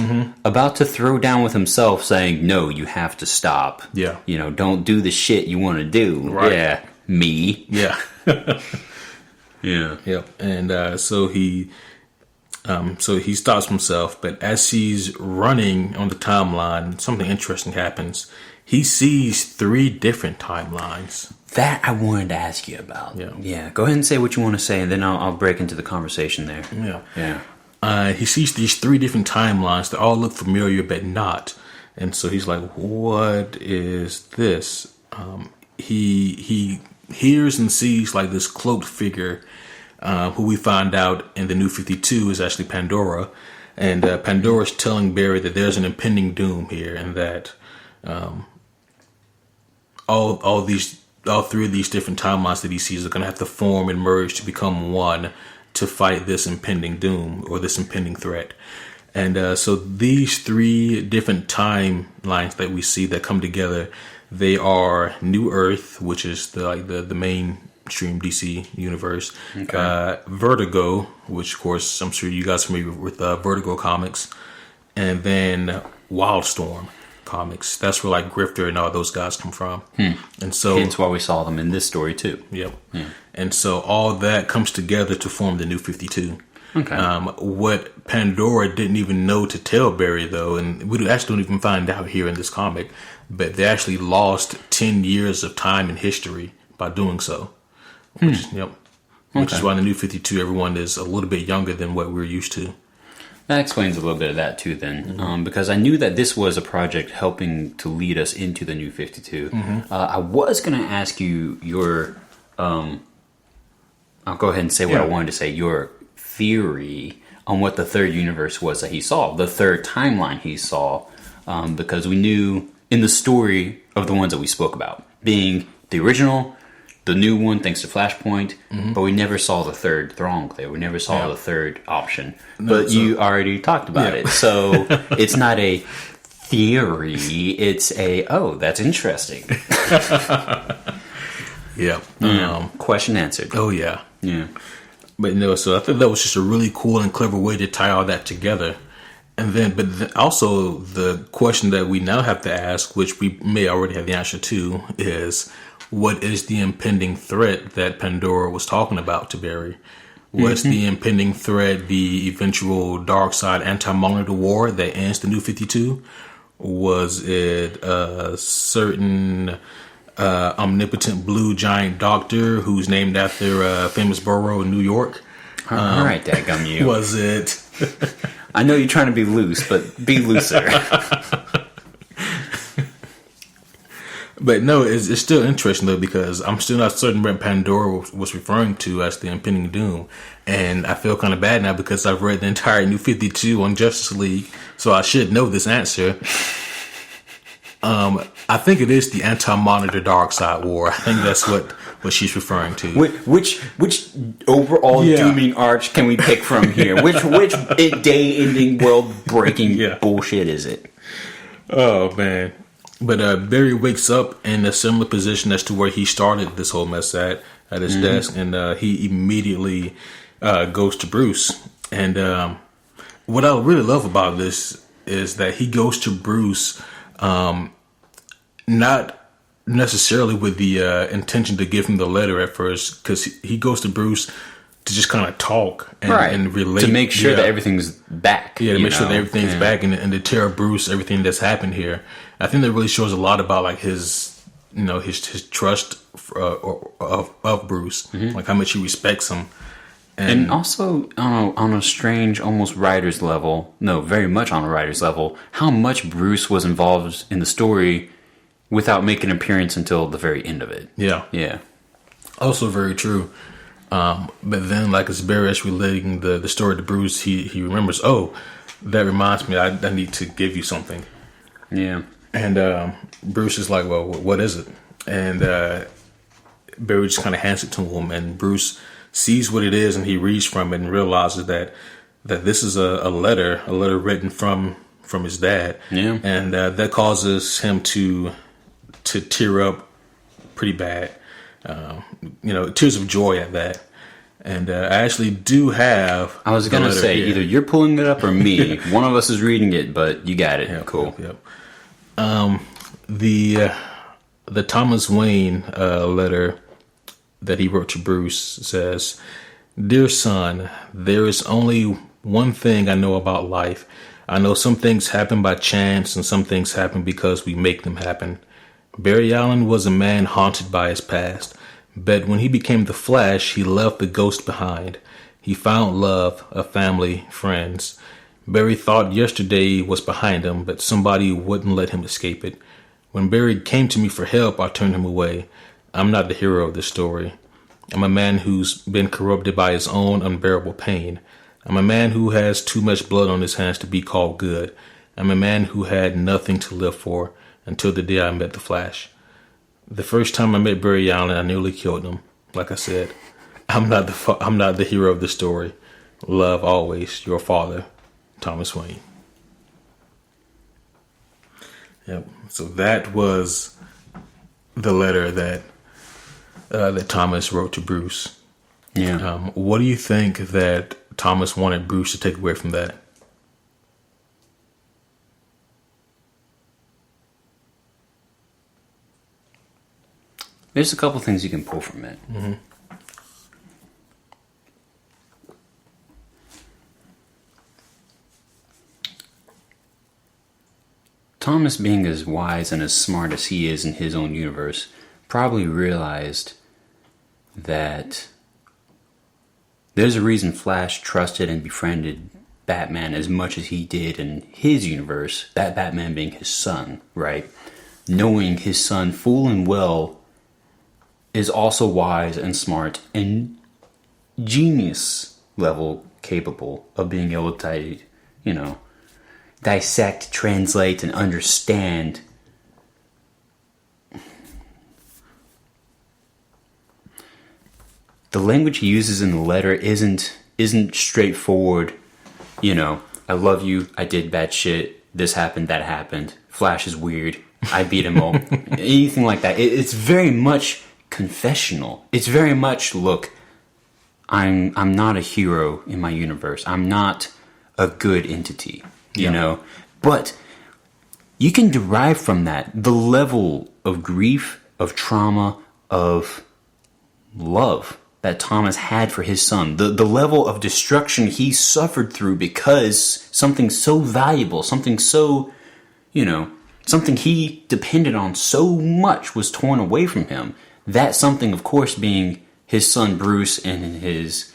C: about to throw down with himself, saying, no, you have to stop.
B: Yeah.
C: Don't do the shit you want to do.
B: Right.
C: Yeah. Me.
B: Yeah.
C: Yeah.
B: Yep. And so he stops himself, but as he's running on the timeline, something interesting happens. He sees 3 different timelines.
C: That I wanted to ask you about.
B: Yeah.
C: Go ahead and say what you want to say, and then I'll break into the conversation there.
B: Yeah. He sees these 3 different timelines that all look familiar, but not. And so he's like, what is this? He hears and sees like this cloaked figure, who we find out in the New 52 is actually Pandora. And Pandora's telling Barry that there's an impending doom here, and that all 3 of these different timelines that he sees are going to have to form and merge to become one, to fight this impending doom, or this impending threat. And so these 3 different timelines that we see that come together, they are New Earth, which is the mainstream DC universe. Okay. Vertigo, which of course I'm sure you guys are familiar with Vertigo comics, and then Wildstorm comics. That's where like Grifter and all those guys come from. And so
C: hence why we saw them in this story too.
B: Yep. Yeah. And so all that comes together to form the New 52.
C: Okay.
B: What Pandora didn't even know to tell Barry, though, and we actually don't even find out here in this comic, but they actually lost 10 years of time in history by doing so. Which is why in the New 52 everyone is a little bit younger than what we're used to.
C: That explains a little bit of that too then, because I knew that this was a project helping to lead us into the New 52. I was going to ask you your, I'll go ahead and say what I wanted to say, your theory on what the third universe was that he saw, the third timeline he saw, because we knew in the story of the ones that we spoke about, being the original, the new one thanks to Flashpoint, but we never saw the third Thronclair. We never saw the third option. But you already talked about it. So it's not a theory. It's a, that's interesting. Question answered.
B: Oh, yeah.
C: Yeah.
B: But so I thought that was just a really cool and clever way to tie all that together. And then, also the question that we now have to ask, which we may already have the answer to, is what is the impending threat that Pandora was talking about to Barry? What's the impending threat, the eventual dark side anti-Monitor war that ends the New 52? Was it a certain omnipotent blue giant doctor who's named after a famous borough in New York?
C: All right, dadgum you.
B: Was it?
C: I know you're trying to be loose, but be looser.
B: But no, it's still interesting though, because I'm still not certain what Pandora was referring to as the impending doom, and I feel kind of bad now because I've read the entire New 52 on Justice League, so I should know this answer. I think it is the Anti-Monitor Darkseid War. I think that's what she's referring to.
C: Which overall dooming arch can we pick from here? Which day-ending, world-breaking bullshit is it?
B: Oh man. But Barry wakes up in a similar position as to where he started this whole mess at his desk, and he immediately goes to Bruce. And what I really love about this is that he goes to Bruce not necessarily with the intention to give him the letter at first, because he goes to Bruce to just kind of talk and relate.
C: To make sure that everything's back.
B: Yeah, to make sure that everything's back and to tell Bruce everything that's happened here. I think that really shows a lot about like his trust of Bruce, like how much he respects him.
C: And also on a strange, almost writer's level, very much on a writer's level, how much Bruce was involved in the story without making an appearance until the very end of it. Yeah. Yeah.
B: Also very true. But then, like, as Barry is relating the story to Bruce, he remembers, oh, that reminds me, I need to give you something.
C: Yeah.
B: And Bruce is like, well, what is it? And Barry just kind of hands it to him, and Bruce sees what it is, and he reads from it and realizes that this is a letter written from his dad.
C: Yeah.
B: And that causes him to tear up pretty bad. Tears of joy at that. And I actually do have.
C: I was going to say, either you're pulling it up or me. One of us is reading it, but you got it. Cool.
B: Yep. The Thomas Wayne letter that he wrote to Bruce says, "Dear son, there is only one thing I know about life. I know some things happen by chance and some things happen because we make them happen. Barry Allen was a man haunted by his past, but when he became the Flash, he left the ghost behind. He found love, a family, friends. Barry thought yesterday was behind him, but somebody wouldn't let him escape it. When Barry came to me for help, I turned him away. I'm not the hero of this story. I'm a man who's been corrupted by his own unbearable pain. I'm a man who has too much blood on his hands to be called good. I'm a man who had nothing to live for until the day I met the Flash. The first time I met Barry Allen, I nearly killed him. Like I said, I'm not the hero of the story. Love always, your father, Thomas Wayne." Yep. So that was the letter that Thomas wrote to Bruce.
C: Yeah.
B: What do you think that Thomas wanted Bruce to take away from that?
C: There's a couple things you can pull from it.
B: Mm-hmm.
C: Thomas, being as wise and as smart as he is in his own universe, probably realized that there's a reason Flash trusted and befriended Batman as much as he did in his universe, that Batman being his son, right? Knowing his son full and well is also wise and smart and genius level capable of being able to, dissect, translate, and understand the language he uses in the letter isn't straightforward. I love you, I did bad shit, this happened, that happened, Flash is weird, I beat him all. Anything like that. It's very much confessional. It's very much, look, I'm not a hero in my universe. I'm not a good entity, you know. But you can derive from that the level of grief, of trauma, of love that Thomas had for his son. The level of destruction he suffered through because something so valuable, something so something he depended on so much was torn away from him. That something, of course, being his son Bruce and his,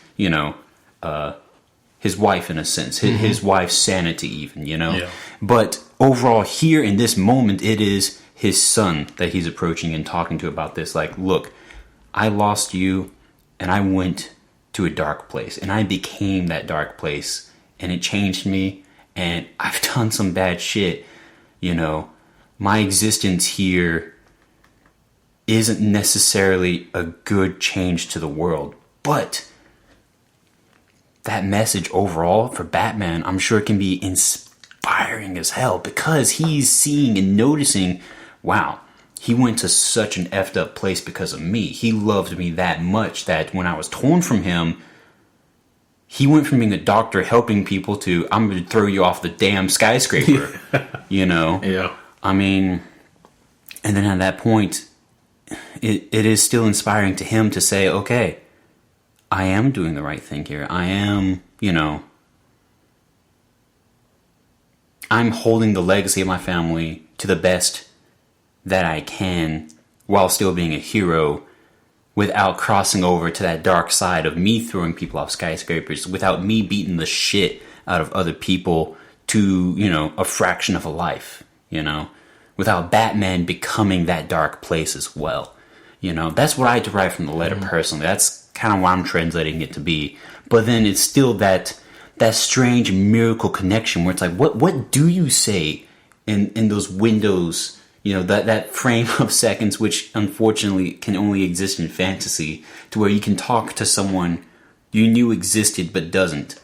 C: his wife, in a sense, his wife's sanity even,
B: Yeah.
C: But overall here in this moment, it is his son that he's approaching and talking to about this. Like, look, I lost you and I went to a dark place and I became that dark place and it changed me and I've done some bad shit. My existence here isn't necessarily a good change to the world, but that message overall for Batman, I'm sure it can be inspiring as hell because he's seeing and noticing, wow, he went to such an effed up place because of me. He loved me that much that when I was torn from him, he went from being a doctor helping people to, I'm going to throw you off the damn skyscraper,
B: Yeah.
C: I mean, and then at that point, it is still inspiring to him to say, okay, I am doing the right thing here. I am, I'm holding the legacy of my family to the best that I can while still being a hero without crossing over to that dark side of me throwing people off skyscrapers, without me beating the shit out of other people to, a fraction of a life, without Batman becoming that dark place as well. That's what I derive from the letter personally. That's kind of what I'm translating it to be. But then it's still that strange miracle connection where it's like, what do you say in those windows, that frame of seconds, which unfortunately can only exist in fantasy, to where you can talk to someone you knew existed but doesn't,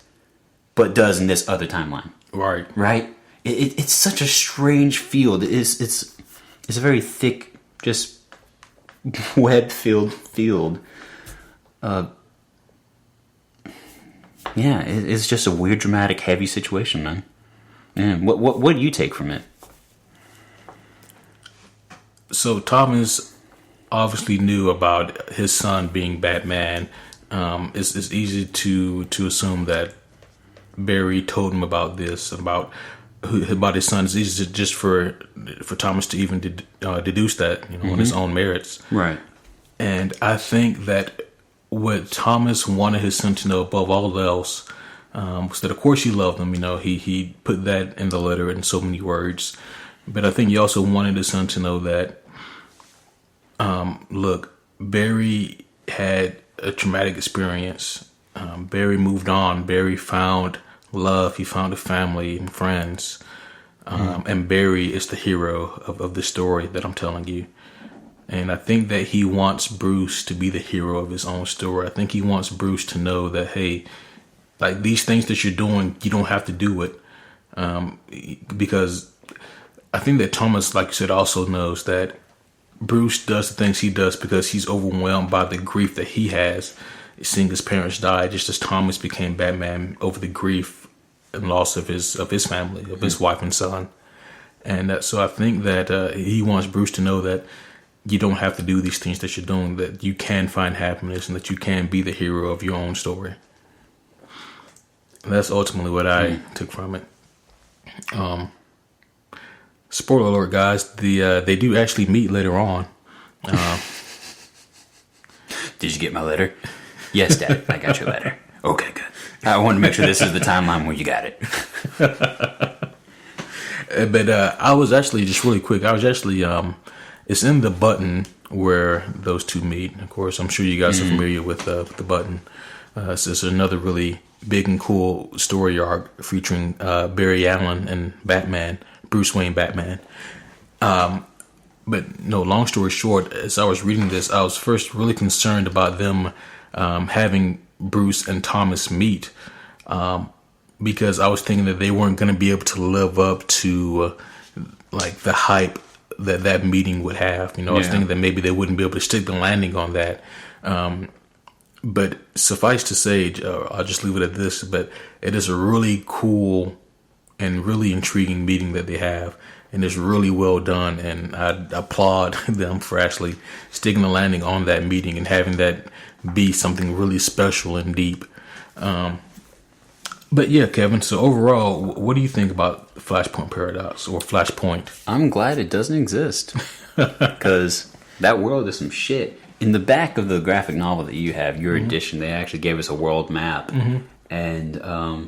C: but does in this other timeline. Right? It's such a strange field. It's a very thick, just web-filled field. It's just a weird, dramatic, heavy situation, man. Yeah, what do you take from it?
B: So Thomas obviously knew about his son being Batman. It's easy to assume that Barry told him about this, about his son. It's easy just for Thomas to even deduce that on his own merits.
C: Right.
B: And I think that what Thomas wanted his son to know above all else was that, of course, he loved him. He put that in the letter in so many words. But I think he also wanted his son to know that, look, Barry had a traumatic experience. Barry moved on. Barry found love. He found a family and friends. And Barry is the hero of the story that I'm telling you. And I think that he wants Bruce to be the hero of his own story. I think he wants Bruce to know that, hey, like, these things that you're doing, you don't have to do it. Because I think that Thomas, like you said, also knows that Bruce does the things he does because he's overwhelmed by the grief that he has seeing his parents die, just as Thomas became Batman over the grief and loss of his family, of his wife and son. And so I think that he wants Bruce to know that you don't have to do these things that you're doing, that you can find happiness and that you can be the hero of your own story. And that's ultimately what I took from it. Spoiler alert, guys, they do actually meet later on.
C: Did you get my letter? Yes, Dad, I got your letter. Okay, good. I wanted to make sure this is the timeline where you got it.
B: But I was actually, just really quick, it's in the button where those two meet. Of course, I'm sure you guys are familiar with the button. So it's another really big and cool story arc featuring Barry Allen and Batman, Bruce Wayne Batman. But no, long story short, as I was reading this, I was first really concerned about them having Bruce and Thomas meet, because I was thinking that they weren't going to be able to live up to like the hype that meeting would have. I was thinking that maybe they wouldn't be able to stick the landing on that. But suffice to say, I'll just leave it at this, but it is a really cool and really intriguing meeting that they have. And it's really well done. And I applaud them for actually sticking the landing on that meeting and having that be something really special and deep. But yeah, Kevin, so overall, what do you think about the Flashpoint Paradox or Flashpoint?
C: I'm glad it doesn't exist. Because that world is some shit. In the back of the graphic novel that you have, your edition, they actually gave us a world map. And a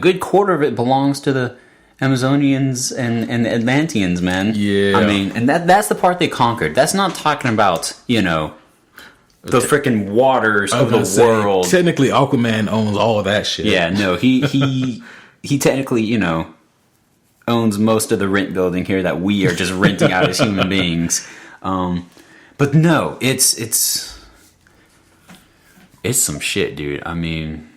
C: good quarter of it belongs to the Amazonians and the Atlanteans, man.
B: Yeah.
C: I mean, and that's the part they conquered. That's not talking about, the freaking waters of the world.
B: Technically, Aquaman owns all of that shit.
C: Yeah, no, he technically, owns most of the rent building here that we are just renting out as human beings. But no, it's some shit, dude. I mean,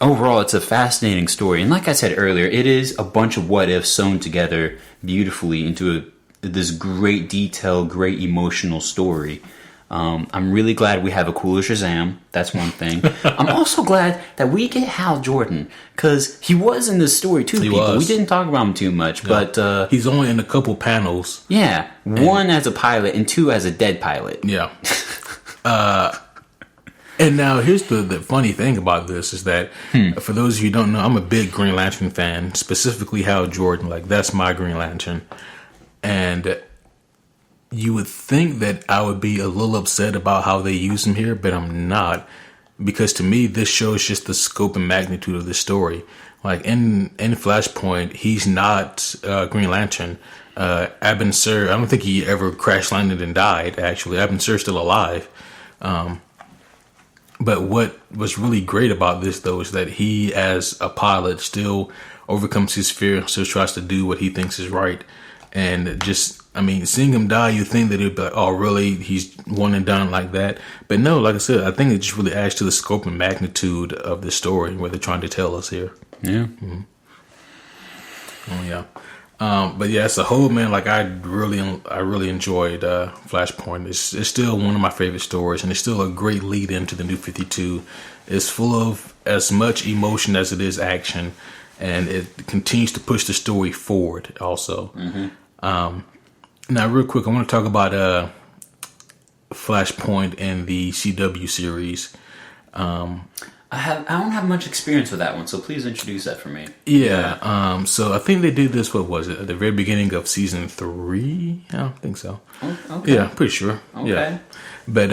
C: overall, it's a fascinating story, and like I said earlier, it is a bunch of what ifs sewn together beautifully into this great detail, great emotional story. I'm really glad we have a cooler Shazam. That's one thing. I'm also glad that we get Hal Jordan, because he was in this story too. We didn't talk about him too much, but
B: he's only in a couple panels.
C: Yeah, one as a pilot and two as a dead pilot.
B: Yeah. And now here's the funny thing about this is that for those of you who don't know, I'm a big Green Lantern fan, specifically Hal Jordan. Like, that's my Green Lantern. And you would think that I would be a little upset about how they use him here, but I'm not, because to me this shows just the scope and magnitude of the story. Like in Flashpoint, he's not Green Lantern. Abin Sur, I don't think he ever crash landed and died. Actually, Abin Sur's still alive. But what was really great about this, though, is that he, as a pilot, still overcomes his fear, still tries to do what he thinks is right. And just, I mean, seeing him die, you think that it'd be like, oh, really? He's one and done like that? But no, like I said, I think it just really adds to the scope and magnitude of the story, what they're trying to tell us here.
C: Yeah.
B: Oh, yeah. But yeah, as a whole, man, like I really enjoyed Flashpoint. It's still one of my favorite stories, and it's still a great lead into the New 52. It's full of as much emotion as it is action, and it continues to push the story forward also. Now, real quick, I want to talk about Flashpoint and the CW series.
C: I don't have much experience with that one, so please introduce that for me.
B: Yeah. So I think they did this. What was it? At the very beginning of season 3? I don't think so.
C: Oh, okay.
B: Yeah, pretty sure.
C: Okay.
B: Yeah. But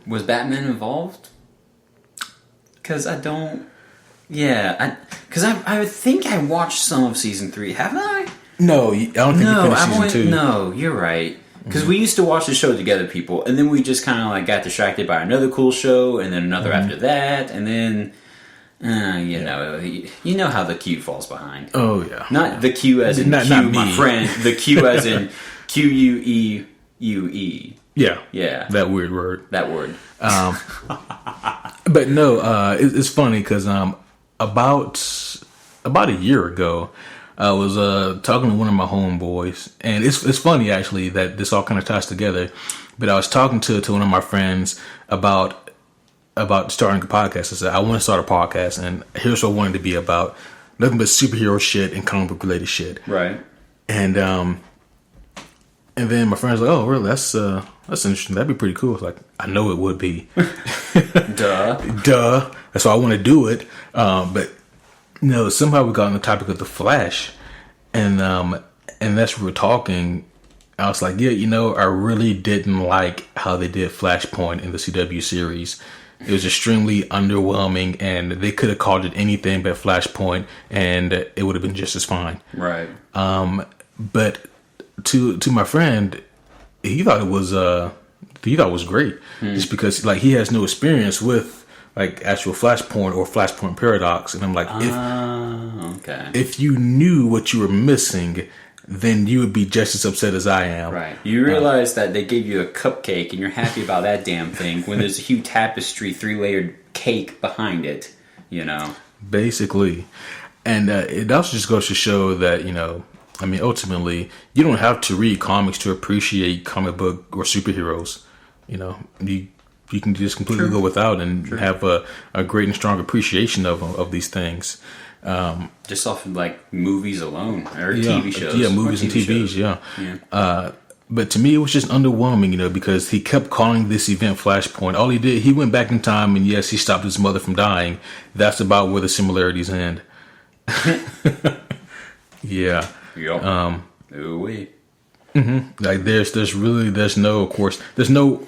C: was Batman involved? Because I don't. Yeah, because I think I watched some of season 3. Haven't I?
B: No, I don't think you finished season 2.
C: No, you're right. Because we used to watch the show together, people, and then we just kind of like got distracted by another cool show, and then another after that, and then you know how the Q falls behind.
B: Oh yeah,
C: not the Q as in
B: not
C: my friend, the Q as in QUEUE. Yeah,
B: that weird word.
C: That word.
B: But no, it's funny because about a year ago, I was talking to one of my homeboys, and it's funny actually that this all kind of ties together. But I was talking to one of my friends about starting a podcast. I said I want to start a podcast, and here's what I wanted to be about: nothing but superhero shit and comic book related shit.
C: Right.
B: And then my friend's like, "Oh, really? That's interesting. That'd be pretty cool." I was like, "I know it would be." Duh. That's why I want to do it. But. No, somehow we got on the topic of the Flash, and that's what we were talking. I was like, yeah, I really didn't like how they did Flashpoint in the CW series. It was extremely underwhelming, and they could have called it anything but Flashpoint, and it would have been just as fine.
C: Right.
B: But to my friend, he thought it was great, just because like he has no experience with like actual Flashpoint or Flashpoint Paradox, and I'm like, if you knew what you were missing, then you would be just as upset as I am.
C: Right. You realize that they gave you a cupcake, and you're happy about that damn thing when there's a huge tapestry, 3-layered cake behind it.
B: Basically, and it also just goes to show that ultimately, you don't have to read comics to appreciate comic book or superheroes. You can just completely go without and have a great and strong appreciation of these things.
C: Just off of like movies alone or TV shows.
B: Yeah, movies and TVs, yeah. But to me, it was just underwhelming, because he kept calling this event Flashpoint. All he did, he went back in time, and yes, he stopped his mother from dying. That's about where the similarities end. Yeah.
C: Yep. Ooh-wee.
B: Like there's no, of course, there's no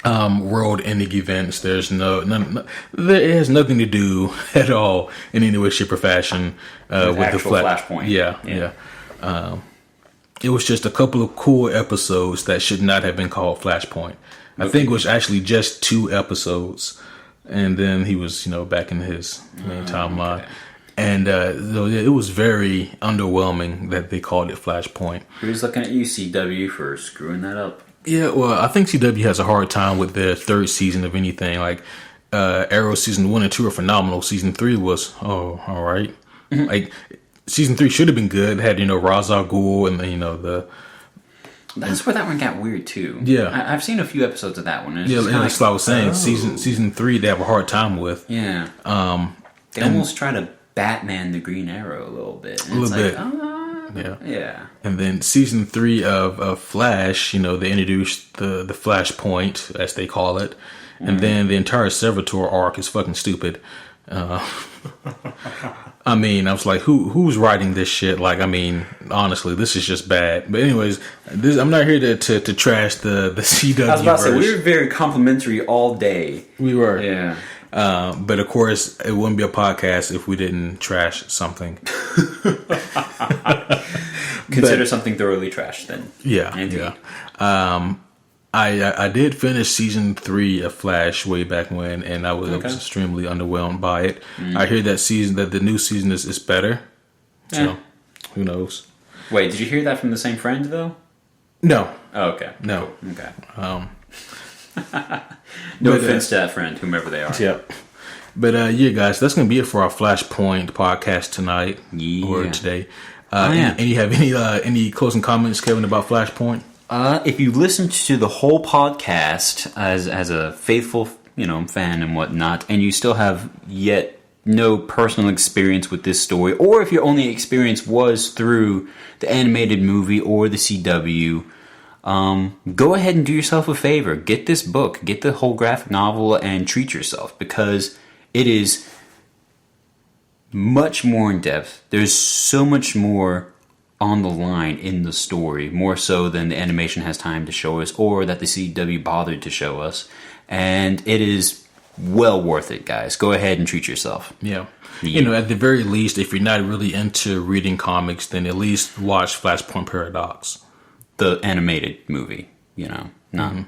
B: world-ending events. There's none. It has nothing to do at all in any way, shape, or fashion with the
C: Flashpoint.
B: Yeah. It was just a couple of cool episodes that should not have been called Flashpoint. I think it was actually just 2 episodes, and then he was, back in his main timeline. Okay. And it was very underwhelming that they called it Flashpoint.
C: Who's looking at you, CW, for screwing that up?
B: Yeah, well, I think CW has a hard time with their 3rd season of anything. Like, Arrow season 1 and 2 are phenomenal. Season 3 was, all right. Like, season 3 should have been good. It had, Ra's al Ghul and,
C: That's where that one got weird, too.
B: Yeah.
C: I've seen a few episodes of that one.
B: And that's what I was saying. Season 3, they have a hard time with.
C: Yeah. They almost try to Batman the Green Arrow a little bit. Yeah.
B: And then season 3 of Flash, they introduced the Flashpoint, as they call it. And then the entire Servitor arc is fucking stupid. I was like, who's writing this shit? Like, honestly, this is just bad. But anyways, I'm not here to trash the CW.
C: I was about to say, we were very complimentary all day.
B: We were.
C: Yeah.
B: But of course, it wouldn't be a podcast if we didn't trash something.
C: Consider something thoroughly trashed, then.
B: Yeah.
C: Indeed.
B: Yeah. I did finish season 3 of Flash way back when, and I was extremely underwhelmed by it. I hear that the new season is better. So, who knows?
C: Wait, did you hear that from the same friend, though?
B: No.
C: Oh, okay.
B: No.
C: Cool. Okay. No offense to that friend, whomever they are.
B: Yep. But guys, that's gonna be it for our Flashpoint podcast tonight or today. And you have any closing comments, Kevin, about Flashpoint?
C: If you listened to the whole podcast as a faithful, fan and whatnot, and you still have yet no personal experience with this story, or if your only experience was through the animated movie or the CW, go ahead and do yourself a favor. Get this book, get the whole graphic novel, and treat yourself, because it is much more in depth. There's so much more on the line in the story, more so than the animation has time to show us, or that the CW bothered to show us. And it is well worth it, guys. Go ahead and treat yourself.
B: Yeah. At the very least, if you're not really into reading comics, then at least watch Flashpoint Paradox.
C: The animated movie, Yeah.
B: No.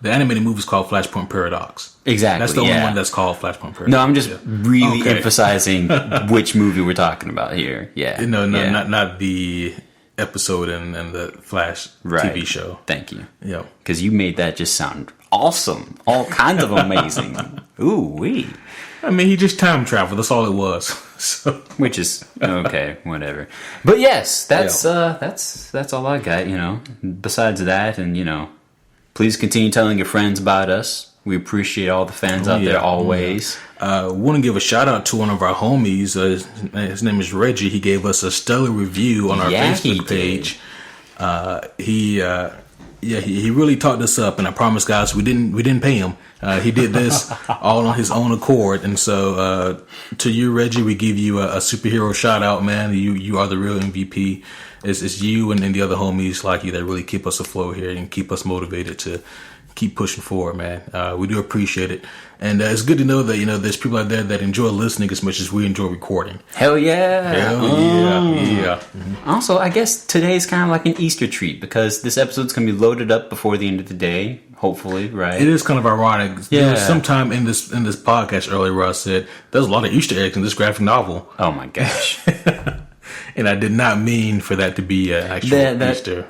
B: The animated movie is called Flashpoint Paradox.
C: Exactly.
B: That's the only one that's called Flashpoint Paradox.
C: No, I'm just really emphasizing which movie we're talking about here. Yeah.
B: No, not the episode and the Flash TV show.
C: Thank you.
B: Yeah.
C: Because you made that just sound awesome. All kinds of amazing. Ooh-wee.
B: He just time traveled. That's all it was. So.
C: Which is okay, whatever. But yes, that's all I got. Besides that, and please continue telling your friends about us. We appreciate all the fans out there always.
B: Want to give a shout out to one of our homies. His name is Reggie. He gave us a stellar review on our Facebook page. He really talked us up, and I promise, guys, we didn't pay him. He did this all on his own accord, and so to you, Reggie, we give you a superhero shout out, man. You are the real MVP. It's you and the other homies like you that really keep us afloat here and keep us motivated to keep pushing forward, man. We do appreciate it, and it's good to know that there's people out there that enjoy listening as much as we enjoy recording.
C: Hell yeah!
B: Yeah. Mm-hmm.
C: Also, I guess today's kind of like an Easter treat, because this episode's gonna be loaded up before the end of the day. Hopefully, right?
B: It is kind of ironic. Yeah. There was sometime in this podcast earlier where I said there's a lot of Easter eggs in this graphic novel.
C: Oh my gosh.
B: And I did not mean for that to be an actual Easter.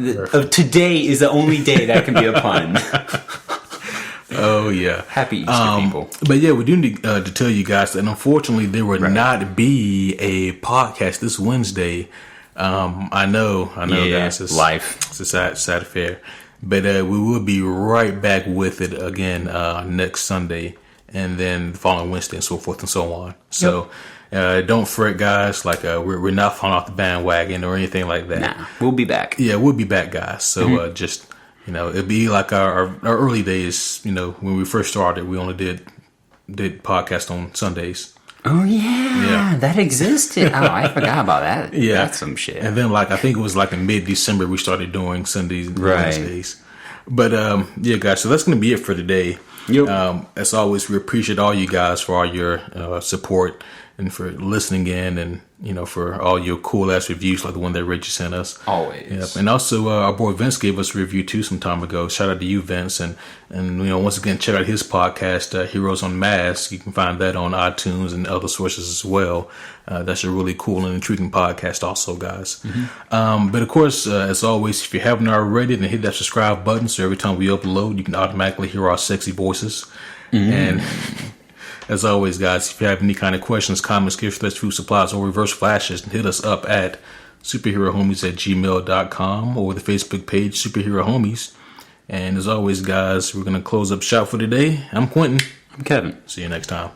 C: Today is the only day that can be a pun.
B: Oh, yeah.
C: Happy Easter, people.
B: But yeah, we do need to tell you guys that unfortunately there will not be a podcast this Wednesday. I know, guys. It's
C: life.
B: It's a sad affair. But we will be right back with it again next Sunday. and then the following Wednesday, and so forth and so on. So don't fret, guys. Like we're not falling off the bandwagon or anything like that.
C: Nah, we'll be back.
B: Yeah, we'll be back, guys. So just it'd be like our early days. When we first started, we only did podcast on Sundays.
C: Oh yeah, that existed. Oh, I forgot about that.
B: Yeah,
C: that's some shit.
B: And then I think it was in mid-December we started doing Sundays and Wednesdays. But yeah, guys. So that's gonna be it for today.
C: Yep.
B: As always, we appreciate all you guys for all your support and for listening in, and for all your cool ass reviews like the one that Reggie sent us.
C: Always.
B: Yep. And also our boy Vince gave us a review too some time ago. Shout out to you, Vince, and once again check out his podcast, Heroes on Mask. You can find that on iTunes and other sources as well. That's a really cool and intriguing podcast also, guys. But of course, as always, if you haven't already, then hit that subscribe button so every time we upload you can automatically hear our sexy voices. And as always, guys, if you have any kind of questions, comments, gift threats, food supplies, or reverse flashes, hit us up at superherohomies@gmail.com or the Facebook page Superhero Homies. And as always, guys, we're going to close up shop for today. I'm Quentin.
C: I'm Kevin.
B: See you next time.